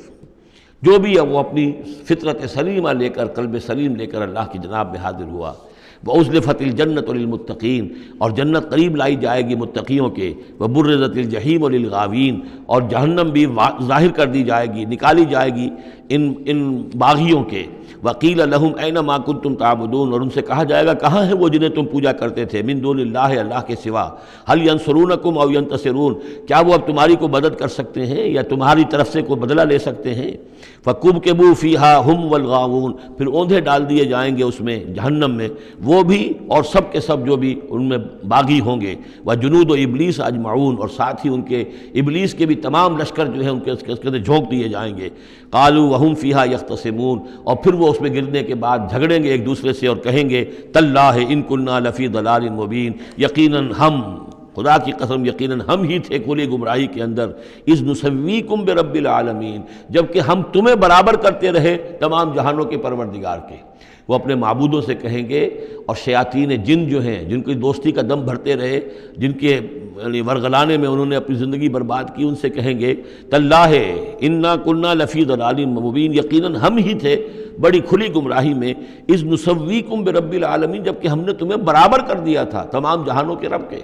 جو بھی ہے وہ اپنی فطرت سلیمہ لے کر، قلب سلیم لے کر اللہ کی جناب میں حاضر ہوا۔ وَأُزْلِفَتِ الْجَنَّةُ لِلْمُتَّقِينَ، اور جنت قریب لائی جائے گی متقیوں کے۔ وَبُرِّزَتِ الْجَحِيمُ لِلْغَاوِينَ، اور جہنم بھی ظاہر کر دی جائے گی، نکالی جائے گی ان باغیوں کے۔ وَقِيلَ لَهُمْ أَيْنَ مَا كُنتُمْ تَعْبُدُونَ، اور ان سے کہا جائے گا کہاں ہیں وہ جنہیں تم پوجا کرتے تھے، من دون اللہ، اللہ کے سوا۔ هَلْ يَنْصُرُونَكُمْ أَوْ يَنْتَصِرُونَ، کیا وہ اب تمہاری کو مدد کر سکتے ہیں یا تمہاری طرف سے کوئی بدلہ لے سکتے ہیں؟ فَكُبْكِبُوا فِيهَا هُمْ وَالْغَاوُونَ، پھر اوندھے ڈال دیے جائیں گے اس میں، جہنم میں، وہ بھی اور سب کے سب جو بھی ان میں باغی ہوں گے۔ وَجُنُودُ إِبْلِيسَ أَجْمَعُونَ، اور ساتھ ہی ان کے ابلیس کے بھی تمام لشکر جو ہیں ان کے اس کے اندر جھونک دیے جائیں گے۔ قَالُوا وَهُمْ فِيهَا يَخْتَصِمُونَ، اور پھر وہ اس میں گرنے کے بعد جھگڑیں گے ایک دوسرے سے اور کہیں گے تَاللَّهِ إِن كُنَّا لَفِي ضَلَالٍ مُبِينٍ، یقیناً ہم، خدا کی قسم یقیناً ہم ہی تھے کھلی گمراہی کے اندر۔ اذ نسویکم برب العالمین، جبکہ ہم تمہیں برابر کرتے رہے تمام جہانوں کے پروردگار کے۔ وہ اپنے معبودوں سے کہیں گے، اور شیاطین جن جو ہیں، جن کی دوستی کا دم بھرتے رہے، جن کے یعنی ورغلانے میں انہوں نے اپنی زندگی برباد کی، ان سے کہیں گے تاللہ انا کنا لفی ضلال مبین، یقیناً ہم ہی تھے بڑی کھلی گمراہی میں۔ اذ نسویکم برب العالمین، جبکہ ہم نے تمہیں برابر کر دیا تھا تمام جہانوں کے رب کے۔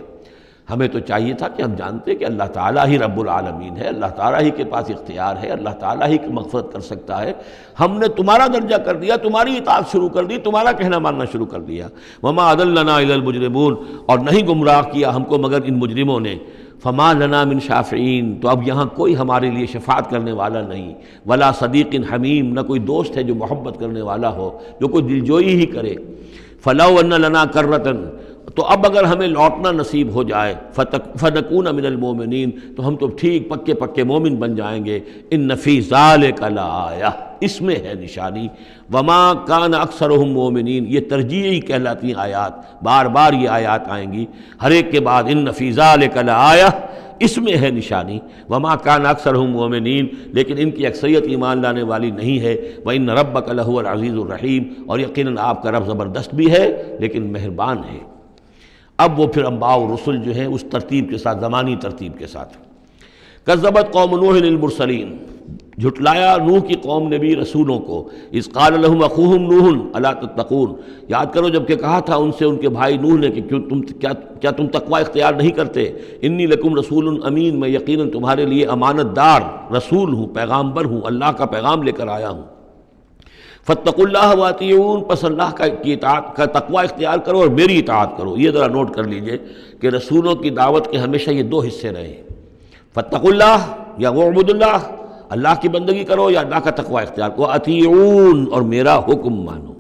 ہمیں تو چاہیے تھا کہ ہم جانتے کہ اللہ تعالیٰ ہی رب العالمین ہے، اللہ تعالیٰ ہی کے پاس اختیار ہے، اللہ تعالیٰ ہی کی مغفرت کر سکتا ہے۔ ہم نے تمہارا درجہ کر دیا، تمہاری اطاعت شروع کر دی، تمہارا کہنا ماننا شروع کر دیا۔ وما اضلنا الا المجرمون، اور نہیں گمراہ کیا ہم کو مگر ان مجرموں نے۔ فما لنا من شافعین، تو اب یہاں کوئی ہمارے لیے شفاعت کرنے والا نہیں، ولا صدیق حمیم، نہ کوئی دوست ہے جو محبت کرنے والا ہو، جو کوئی دلجوئی ہی کرے۔ فلو ان لنا کرۃ، تو اب اگر ہمیں لوٹنا نصیب ہو جائے، فنکون من المؤمنین، تو ہم تو ٹھیک پکے پکے مومن بن جائیں گے۔ ان فی ذلک لآیہ، اس میں ہے نشانی۔ وما کان اکثرہم مؤمنین، یہ ترجیحی کہلاتی ہیں آیات، بار بار یہ آیات آئیں گی ہر ایک کے بعد، ان فی ذلک لآیہ، اس میں ہے نشانی۔ وما کان اکثرہم مؤمنین، لیکن ان کی اکثریت ایمان لانے والی نہیں ہے۔ وان ربک لہو العزیز الرحیم، اور یقیناً آپ کا رب زبردست بھی ہے لیکن مہربان ہے۔ اب وہ پھر انبیاء و رسل جو ہیں اس ترتیب کے ساتھ، زمانی ترتیب کے ساتھ۔ کذبت قوم نوح المرسلین، جھٹلایا نوح کی قوم نے بھی رسولوں کو۔ اذ قال لهم اخوهم نوح الا تتقون، یاد کرو جب کہ کہا تھا ان سے ان کے بھائی نوح نے کہ کیا تم تقوی اختیار نہیں کرتے؟ انی لکم رسول امین، میں یقیناً تمہارے لیے امانت دار رسول ہوں، پیغامبر ہوں، اللہ کا پیغام لے کر آیا ہوں۔ فاتقوا اللہ واطیعون، پس اللہ کی اطاعت کا تقوی اختیار کرو اور میری اطاعت کرو۔ یہ ذرا نوٹ کر لیجئے کہ رسولوں کی دعوت کے ہمیشہ یہ دو حصے رہے، فاتقوا اللہ یا اعبدوا اللہ، اللہ کی بندگی کرو یا اللہ کا تقوی اختیار کرو، واطیعون، اور میرا حکم مانو۔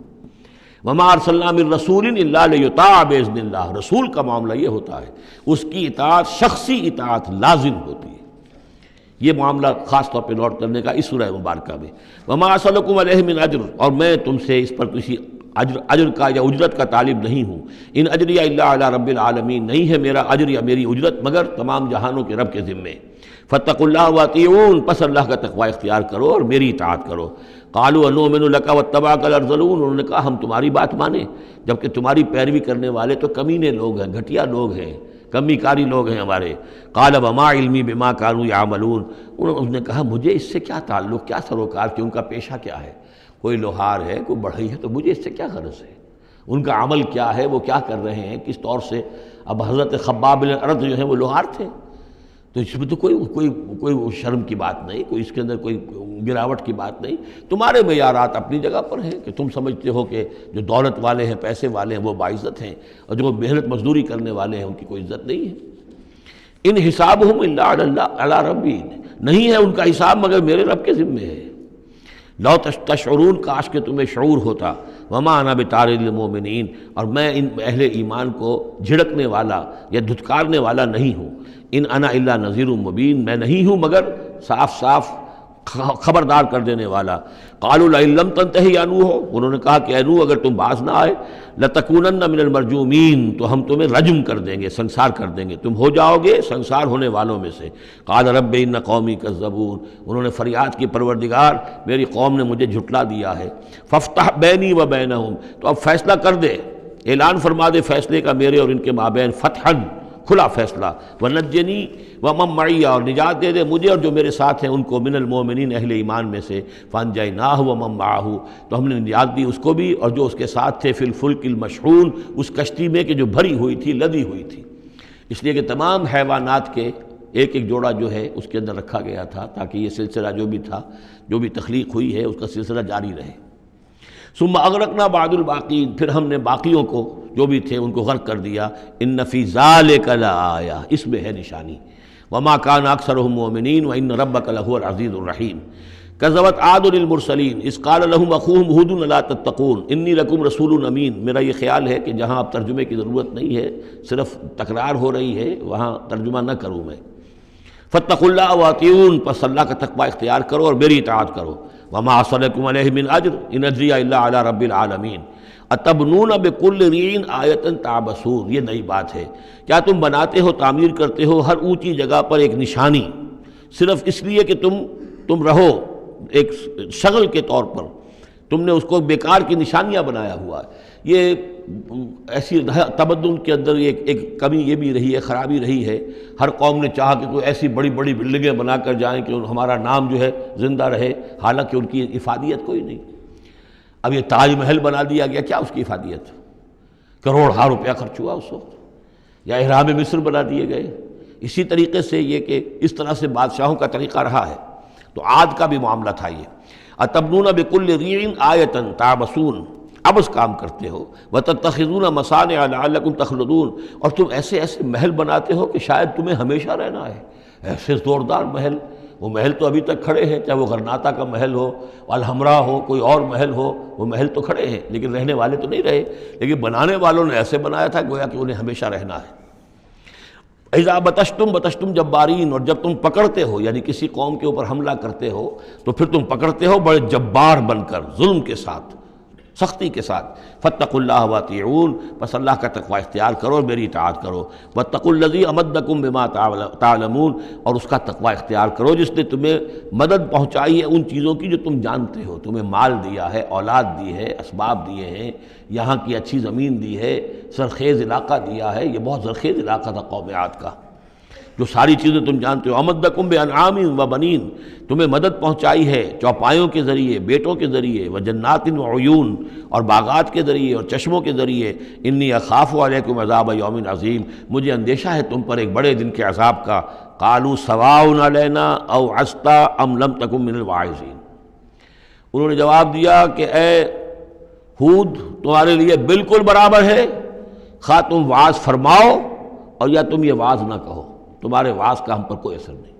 وما ارسلنا من رسول الا لیطاع باذن اللہ، رسول کا معاملہ یہ ہوتا ہے اس کی اطاعت شخصی اطاعت لازم ہوتی ہے۔ یہ معاملہ خاص طور پہ نوٹ کرنے کا اس سورہ مبارکہ میں۔ وما اسألکم علیہ من اجر، اور میں تم سے اس پر کسی اجر کا یا اجرت کا طالب نہیں ہوں۔ ان اجری الا علی رب العالمین، نہیں ہے میرا اجر یا میری اجرت مگر تمام جہانوں کے رب کے ذمے۔ فاتقوا اللہ واطیعون، پس اللہ کا تقوی اختیار کرو اور میری اطاعت کرو۔ قالوا انؤمن لک واتبعک الارذلون، انہوں نے کہا ہم تمہاری بات مانیں جبکہ تمہاری پیروی کرنے والے تو کمینے لوگ ہیں، گھٹیا لوگ ہیں، کمی کاری لوگ ہیں ہمارے۔ قال وما علمی بما کانوا یعملون، انہوں نے کہا مجھے اس سے کیا تعلق، کیا سروکار، کہ ان کا پیشہ کیا ہے، کوئی لوہار ہے، کوئی بڑھئی ہے، تو مجھے اس سے کیا غرض ہے، ان کا عمل کیا ہے، وہ کیا کر رہے ہیں، کس طور سے۔ اب حضرت خباب بن الارت جو ہیں وہ لوہار تھے، تو اس میں تو کوئی شرم کی بات نہیں، کوئی اس کے اندر کوئی گراوٹ کی بات نہیں۔ تمہارے معیارات اپنی جگہ پر ہیں کہ تم سمجھتے ہو کہ جو دولت والے ہیں، پیسے والے ہیں، وہ باعزت ہیں، اور جو محنت مزدوری کرنے والے ہیں ان کی کوئی عزت نہیں ہے۔ ان حسابہم الا علی ربی، نہیں ہے ان کا حساب مگر میرے رب کے ذمے ہے۔ لو تشعرون، کاش کہ تمہیں شعور ہوتا۔ وما انا بطارد المؤمنین، اور میں ان اہل ایمان کو جھڑکنے والا یا دھتکارنے والا نہیں ہوں۔ ان انا الا نذیر مبین، میں نہیں ہوں مگر صاف صاف خبردار کر دینے والا۔ قالوا لئن لم تنتہ یا نوح، انہوں نے کہا کہ اے نوح اگر تم باز نہ آئے، لتکونن من المرجومین، تو ہم تمہیں رجم کر دیں گے، سنسار کر دیں گے، تم ہو جاؤ گے سنسار ہونے والوں میں سے۔ قال رب ان قومی کذبون، انہوں نے فریاد کی پروردگار میری قوم نے مجھے جھٹلا دیا ہے۔ فافتح بینی و بینہم، تو اب فیصلہ کر دے، اعلان فرما دے فیصلے کا میرے اور ان کے مابین، فتحن، کھلا فیصلہ، ونجنی ومن معی، اور نجات دے دے مجھے اور جو میرے ساتھ ہیں ان کو، من المؤمنین، اہل ایمان میں سے۔ فانجیناہ ومن معہ، تو ہم نے نجات دی اس کو بھی اور جو اس کے ساتھ تھے، فی الفلک المشحون، اس کشتی میں کہ جو بھری ہوئی تھی، لدی ہوئی تھی، اس لیے کہ تمام حیوانات کے ایک ایک جوڑا جو ہے اس کے اندر رکھا گیا تھا تاکہ یہ سلسلہ جو بھی تھا، جو بھی تخلیق ہوئی ہے، اس کا سلسلہ جاری رہے۔ ثم اغرقنا بعد الباقین، پھر ہم نے باقیوں کو جو بھی تھے ان کو غرق کر دیا۔ ان فی ذلک لآیہ، اس میں ہے نشانی۔ وما کان اکثرہم مؤمنین وان ربک لہو العزیز الرحیم۔ کذبت عاد المرسلین اذ قال لهم اخوهم ہود الا تتقون انی لکم رسول امین۔ میرا یہ خیال ہے کہ جہاں اب ترجمے کی ضرورت نہیں ہے، صرف تکرار ہو رہی ہے، وہاں ترجمہ نہ کروں میں۔ فاتقوا اللہ واطیعون، پس اللہ کا تقوی اختیار کرو اور میری اطاعت کرو۔ وما اسألکم علیہ من اجر ان اجری الا علی رب العالمین۔ اتبنون بکل ریع آیۃ تعبثون، یہ نئی بات ہے، کیا تم بناتے ہو، تعمیر کرتے ہو ہر اونچی جگہ پر ایک نشانی، صرف اس لیے کہ تم رہو ایک شغل کے طور پر، تم نے اس کو بیکار کی نشانیاں بنایا ہوا ہے۔ یہ ایسی تمدن کے اندر ایک کمی یہ بھی رہی ہے، خرابی رہی ہے، ہر قوم نے چاہا کہ کوئی ایسی بڑی بڑی بلڈنگیں بنا کر جائیں کہ ہمارا نام جو ہے زندہ رہے، حالانکہ ان کی افادیت کوئی نہیں۔ اب یہ تاج محل بنا دیا گیا، کیا اس کی افادیت؟ کروڑ ہا روپیہ خرچ ہوا اس وقت، یا احرام مصر بنا دیے گئے۔ اسی طریقے سے یہ کہ اس طرح سے بادشاہوں کا طریقہ رہا ہے۔ تو عاد کا بھی معاملہ تھا یہ، اتبنون بکل ریع آیۃ تعبثون، عبث کام کرتے ہو، وتتخذون مصانع لعلکم تخلدون، اور تم ایسے ایسے محل بناتے ہو کہ شاید تمہیں ہمیشہ رہنا ہے۔ ایسے زوردار محل، وہ محل تو ابھی تک کھڑے ہیں، چاہے وہ غرناطہ کا محل ہو، الحمراء ہو، کوئی اور محل ہو، وہ محل تو کھڑے ہیں لیکن رہنے والے تو نہیں رہے، لیکن بنانے والوں نے ایسے بنایا تھا گویا کہ انہیں ہمیشہ رہنا ہے۔ اذا بطشتم بطشتم جبارین، اور جب تم پکڑتے ہو یعنی کسی قوم کے اوپر حملہ کرتے ہو تو پھر تم پکڑتے ہو بڑے جبار بن کر، ظلم کے ساتھ، سختی کے ساتھ۔ فاتقوا اللہ واطیعون، بس اللہ کا تقوی اختیار کرو اور میری اطاعت کرو۔ واتقوا الذی امدکم بما تعلمون، اور اس کا تقوی اختیار کرو جس نے تمہیں مدد پہنچائی ہے ان چیزوں کی جو تم جانتے ہو، تمہیں مال دیا ہے، اولاد دی ہے، اسباب دیے ہیں، یہاں کی اچھی زمین دی ہے، زرخیز علاقہ دیا ہے۔ یہ بہت زرخیز علاقہ تھا قوم عاد کا، جو ساری چیزیں تم جانتے ہو۔ امدکم بانعام و بنین، تمہیں مدد پہنچائی ہے چوپایوں کے ذریعے، بیٹوں کے ذریعے، وجنات وعیون، اور باغات کے ذریعے اور چشموں کے ذریعے۔ انی اخاف علیکم عذاب یوم عظیم، مجھے اندیشہ ہے تم پر ایک بڑے دن کے عذاب کا۔ قالوا سواء علینا او عصت ام لم تکن من الواعظین، انہوں نے جواب دیا کہ اے ہود، تمہارے لیے بالکل برابر ہے، خواہ تم واعظ فرماؤ اور یا تم یہ واعظ نہ کہو، تمہارے واعظ کا ہم پر کوئی اثر نہیں۔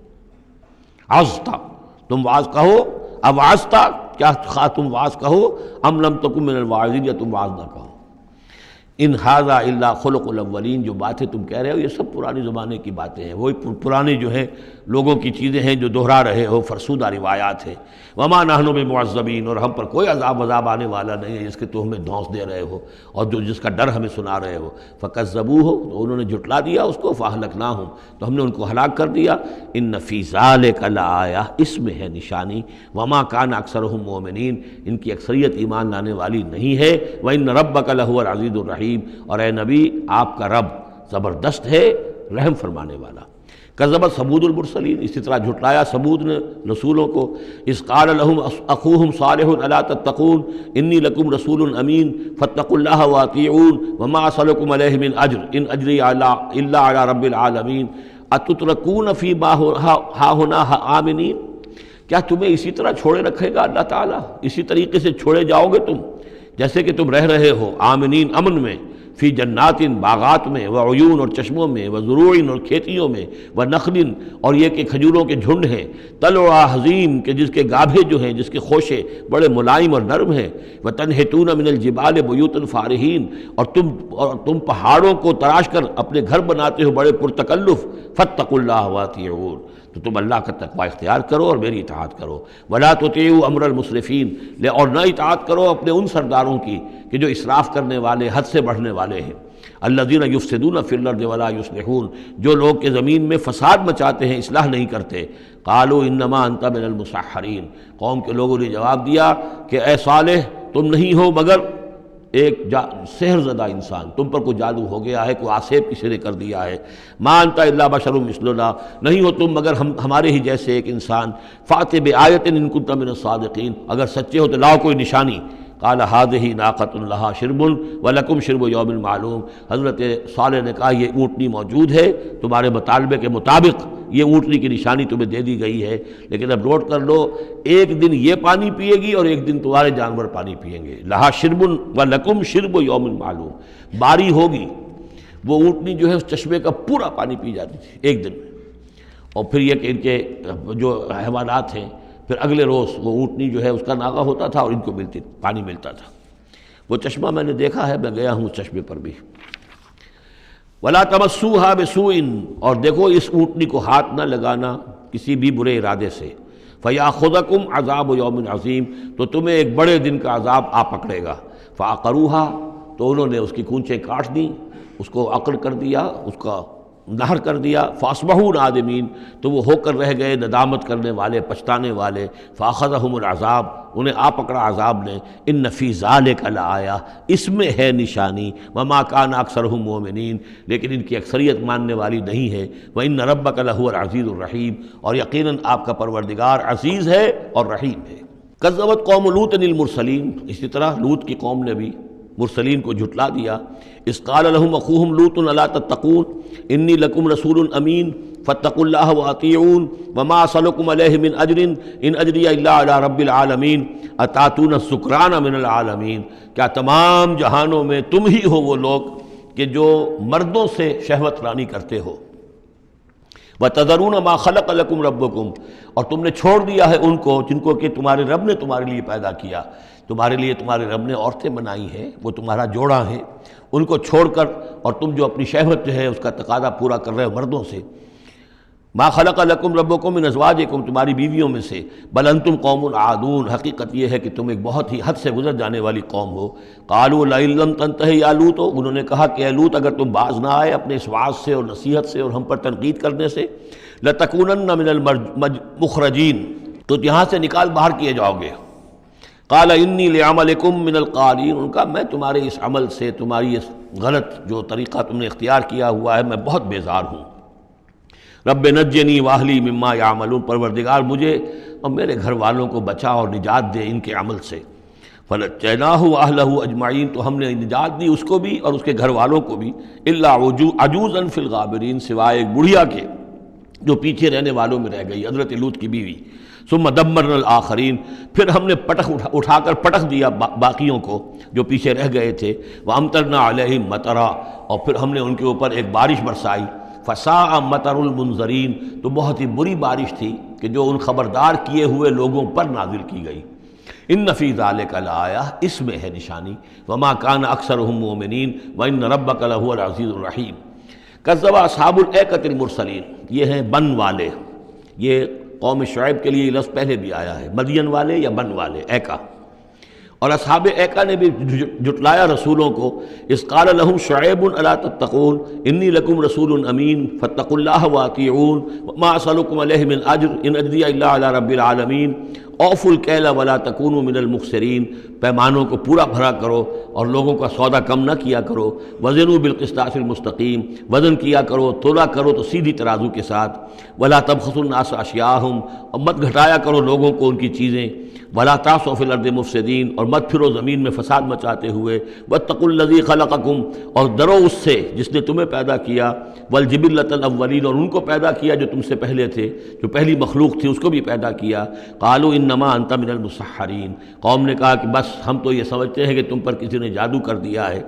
عظتا، تم واعظ کہو، اب عظتا کیا، خواہ تم واعظ کہو، ام لم تکن من الواعظین، یا تم واعظ نہ کہو۔ ان ھذا الا خلق الاولین، جو باتیں تم کہہ رہے ہو یہ سب پرانے زمانے کی باتیں ہیں، وہی پرانے جو ہیں لوگوں کی چیزیں ہیں جو دہرا رہے ہو، فرسودہ روایات ہیں۔ وما نحن بمعذبین، اور ہم پر کوئی عذاب آنے والا نہیں ہے جس کے تو ہمیں دھونس دے رہے ہو اور جس کا ڈر ہمیں سنا رہے ہو۔ فکذبوہ، تو انہوں نے جھٹلا دیا اس کو، فاہلکناہم، تو ہم نے ان کو ہلاک کر دیا۔ ان فی ذلک لآیہ، اس میں ہے نشانی۔ وما کان اکثرہم مؤمنین، ان کی اکثریت ایمان لانے والی نہیں ہے۔ وان ربک لہو العزیز الرحیم، اور اے نبی آپ کا رب زبردست ہے، رحم فرمانے والا۔ کذبت ثمود المرسلین، اسی طرح جھٹلایا ثمود نے رسولوں کو۔ اذ قال لهم اخوهم صالح الا تتقون انی لکم رسول امین فاتقوا اللہ واطیعون وما اسألکم علیہ من اجر ان اجری الا علی رب العالمین اتترکون فیما ہاہنا آمنین، کیا تمہیں اسی طرح چھوڑے رکھے گا اللہ تعالیٰ، اسی طریقے سے چھوڑے جاؤ گے تم جیسے کہ تم رہ رہے ہو آمنین، امن میں، فی جنات، باغات میں، وعیون، اور چشموں میں، وزروع، اور کھیتیوں میں، ونخل، اور یہ کہ کھجوروں کے جھنڈ ہیں، طلعھا حظیم، کہ جس کے گابھے جو ہیں، جس کے خوشے بڑے ملائم اور نرم ہیں، وتنحتون من الجبال بیوتا فارہین، اور تم پہاڑوں کو تراش کر اپنے گھر بناتے ہو بڑے پرتکلف۔ فاتقوا اللہ واطیعون، تو تم اللہ کا تقوی اختیار کرو اور میری اطاعت کرو۔ ولا تطیعوا امر المسرفین، اور نہ اطاعت کرو اپنے ان سرداروں کی کہ جو اسراف کرنے والے، حد سے بڑھنے والے ہیں۔ الذین یفسدون فی الارض ولا یصلحون، جو لوگ کہ زمین میں فساد مچاتے ہیں، اصلاح نہیں کرتے۔ قالوا انما انت من المسحرین، قوم کے لوگوں نے جواب دیا کہ اے صالح تم نہیں ہو مگر ایک سحر زدہ انسان، تم پر کوئی جادو ہو گیا ہے، کوئی آسیب کسی نے کر دیا ہے۔ ما انت الا بشر مثلنا، نہیں ہو تم مگر ہمارے ہی جیسے ایک انسان۔ فأت بآیۃ ان کنت من الصادقین، اگر سچے ہو تو لاؤ کوئی نشانی۔ قال هذه ناقۃ لها شرب ولکم شرب یوم معلوم، حضرت صالح نے کہا یہ اونٹنی موجود ہے تمہارے مطالبے کے مطابق، یہ اونٹنی کی نشانی تمہیں دے دی گئی ہے، لیکن اب نوٹ کر لو ایک دن یہ پانی پیے گی اور ایک دن تمہارے جانور پانی پئیں گے۔ لہا شرب ولکم شرب یوم معلوم، باری ہوگی، وہ اونٹنی جو ہے اس چشمے کا پورا پانی پی جاتی تھی ایک دن میں، اور پھر یہ کہ ان کے جو حیوانات ہیں پھر اگلے روز وہ اونٹنی جو ہے اس کا ناغہ ہوتا تھا اور ان کو پانی ملتا تھا۔ وہ چشمہ میں نے دیکھا ہے، میں گیا ہوں اس چشمے پر بھی۔ وَلَا تَمَسُّوهَا بِسُوءٍ، اور دیکھو اس اونٹنی کو ہاتھ نہ لگانا کسی بھی برے ارادے سے۔ فَيَأْخُذَكُمْ عَذَابُ يَوْمٍ عَظِيمٍ، تو تمہیں ایک بڑے دن کا عذاب آ پکڑے گا۔ فَعَقَرُوهَا، تو انہوں نے اس کی کونچیں کاٹ دیں، اس کو عقر کر دیا، اس کا نہر کر دیا۔ فَأَصْبَحُوا نَادِمِينَ، تو وہ ہو کر رہ گئے ندامت کرنے والے، پچھتانے والے۔ فَأَخَذَهُمُ الْعَذَابُ، انہیں آ پکڑا عذاب نے۔ إِنَّ فِي ذَلِكَ لَآیَةً، اس میں ہے نشانی۔ وَمَا كَانَ أَكْثَرُهُم مُؤْمِنِينَ، لیکن ان کی اکثریت ماننے والی نہیں ہے۔ وَإِنَّ رَبَّكَ لَهُوَ الْعَزِيزُ الرَّحِيمُ، اور یقیناً آپ کا پروردگار عزیز ہے اور رحیم ہے۔ کذبت قوم لوط المرسلین، اسی طرح لوط کی قوم نے بھی مرسلین کو جھٹلا دیا۔ اذ قال لهم اخوهم لوط الا تتقون انی لکم رسول امین فاتقوا اللہ واطیعون وما اسألکم علیہ من اجر ان اجری الا علی رب العالمین اتاتون السکران من العالمین، کیا تمام جہانوں میں تم ہی ہو وہ لوگ کہ جو مردوں سے شہوت رانی کرتے ہو، وَتَذَرُونَ مَا خَلَقَ لَكُمْ رَبُّكُمْ، اور تم نے چھوڑ دیا ہے ان کو جن کو کہ تمہارے رب نے تمہارے لیے پیدا کیا، تمہارے لیے تمہارے رب نے عورتیں بنائی ہیں، وہ تمہارا جوڑا ہیں، ان کو چھوڑ کر اور تم جو اپنی شہوت جو ہے اس کا تقاضا پورا کر رہے ہو مردوں سے۔ ما خلق لکم ربکم من ازواجکم، تمہاری بیویوں میں سے، بل انتم قوم عادون، حقیقت یہ ہے کہ تم ایک بہت ہی حد سے گزر جانے والی قوم ہو۔ قالوا لئن لم تنتہی یا لوط، انہوں نے کہا کہ اے لوط اگر تم باز نہ آئے اپنے اس وعظ سے اور نصیحت سے اور ہم پر تنقید کرنے سے، لتکونن من المخرجین، تو یہاں سے نکال باہر کیے جاؤ گے۔ قال انی لعملکم من القالین، ان کا میں تمہارے اس عمل سے، تمہاری اس غلط جو طریقہ تم نے اختیار کیا ہوا ہے، میں بہت بیزار ہوں۔ رب نجنی واہلی مما یعملون، پروردگار مجھے اور میرے گھر والوں کو بچا اور نجات دے ان کے عمل سے۔ فنجیناہ واہلہ اجمعین، تو ہم نے نجات دی اس کو بھی اور اس کے گھر والوں کو بھی، الا عجوزا فی الغابرین، سوائے ایک بڑھیا کے جو پیچھے رہنے والوں میں رہ گئی، حضرت لوط کی بیوی۔ ثم دمرنا الآخرین، پھر ہم نے اٹھا کر پٹخ دیا باقیوں کو جو پیچھے رہ گئے تھے۔ وامطرنا علیہم مطرا، اور پھر ہم نے ان کے اوپر ایک بارش برسائی۔ فساء مطر المنذرین، تو بہت ہی بری بارش تھی کہ جو ان خبردار کیے ہوئے لوگوں پر نازل کی گئی۔ ان فی ذلک لآیہ، اس میں ہے نشانی۔ وما کان اکثرهم مؤمنین وان ربک لہو العزیز الرحیم۔ کذب اصحاب الایکۃ المرسلین، یہ ہیں بن والے، یہ قوم شعیب کے لیے یہ لفظ پہلے بھی آیا ہے، مدین والے یا بن والے، ایکا، اور اصحاب ایکا نے بھی جھٹلایا رسولوں کو۔ اذ قال لهم شعیب الا تتقون انی لکم رسول امین فاتقوا اللہ واطیعون وما اسألکم علیہ من اجر ان اجری الا علی رب العالمین اوفوا الکیل ولا تکونوا من المخسرین، پیمانوں کو پورا بھرا کرو اور لوگوں کا سودا کم نہ کیا کرو۔ وزنوا بالقسطاس المستقیم، وزن کیا کرو، تولا کرو تو سیدھی ترازو کے ساتھ۔ ولا تبخسوا الناس اشیاءہم، اور مت گھٹایا کرو لوگوں کو ان کی چیزیں۔ ولا تعثوا فی الارض مفسدین، اور مت پھرو زمین میں فساد مچاتے ہوئے۔ واتقوا الذی خلقکم، اور ڈرو اس سے جس نے تمہیں پیدا کیا۔ والجبلۃ الاولین، اور ان کو پیدا کیا جو تم سے پہلے تھے، جو پہلی مخلوق تھی اس کو بھی پیدا کیا۔ قالوا انما انت من المسحرین، قوم نے کہا کہ بس ہم تو یہ سمجھتے ہیں کہ تم پر کسی نے جادو کر دیا ہے۔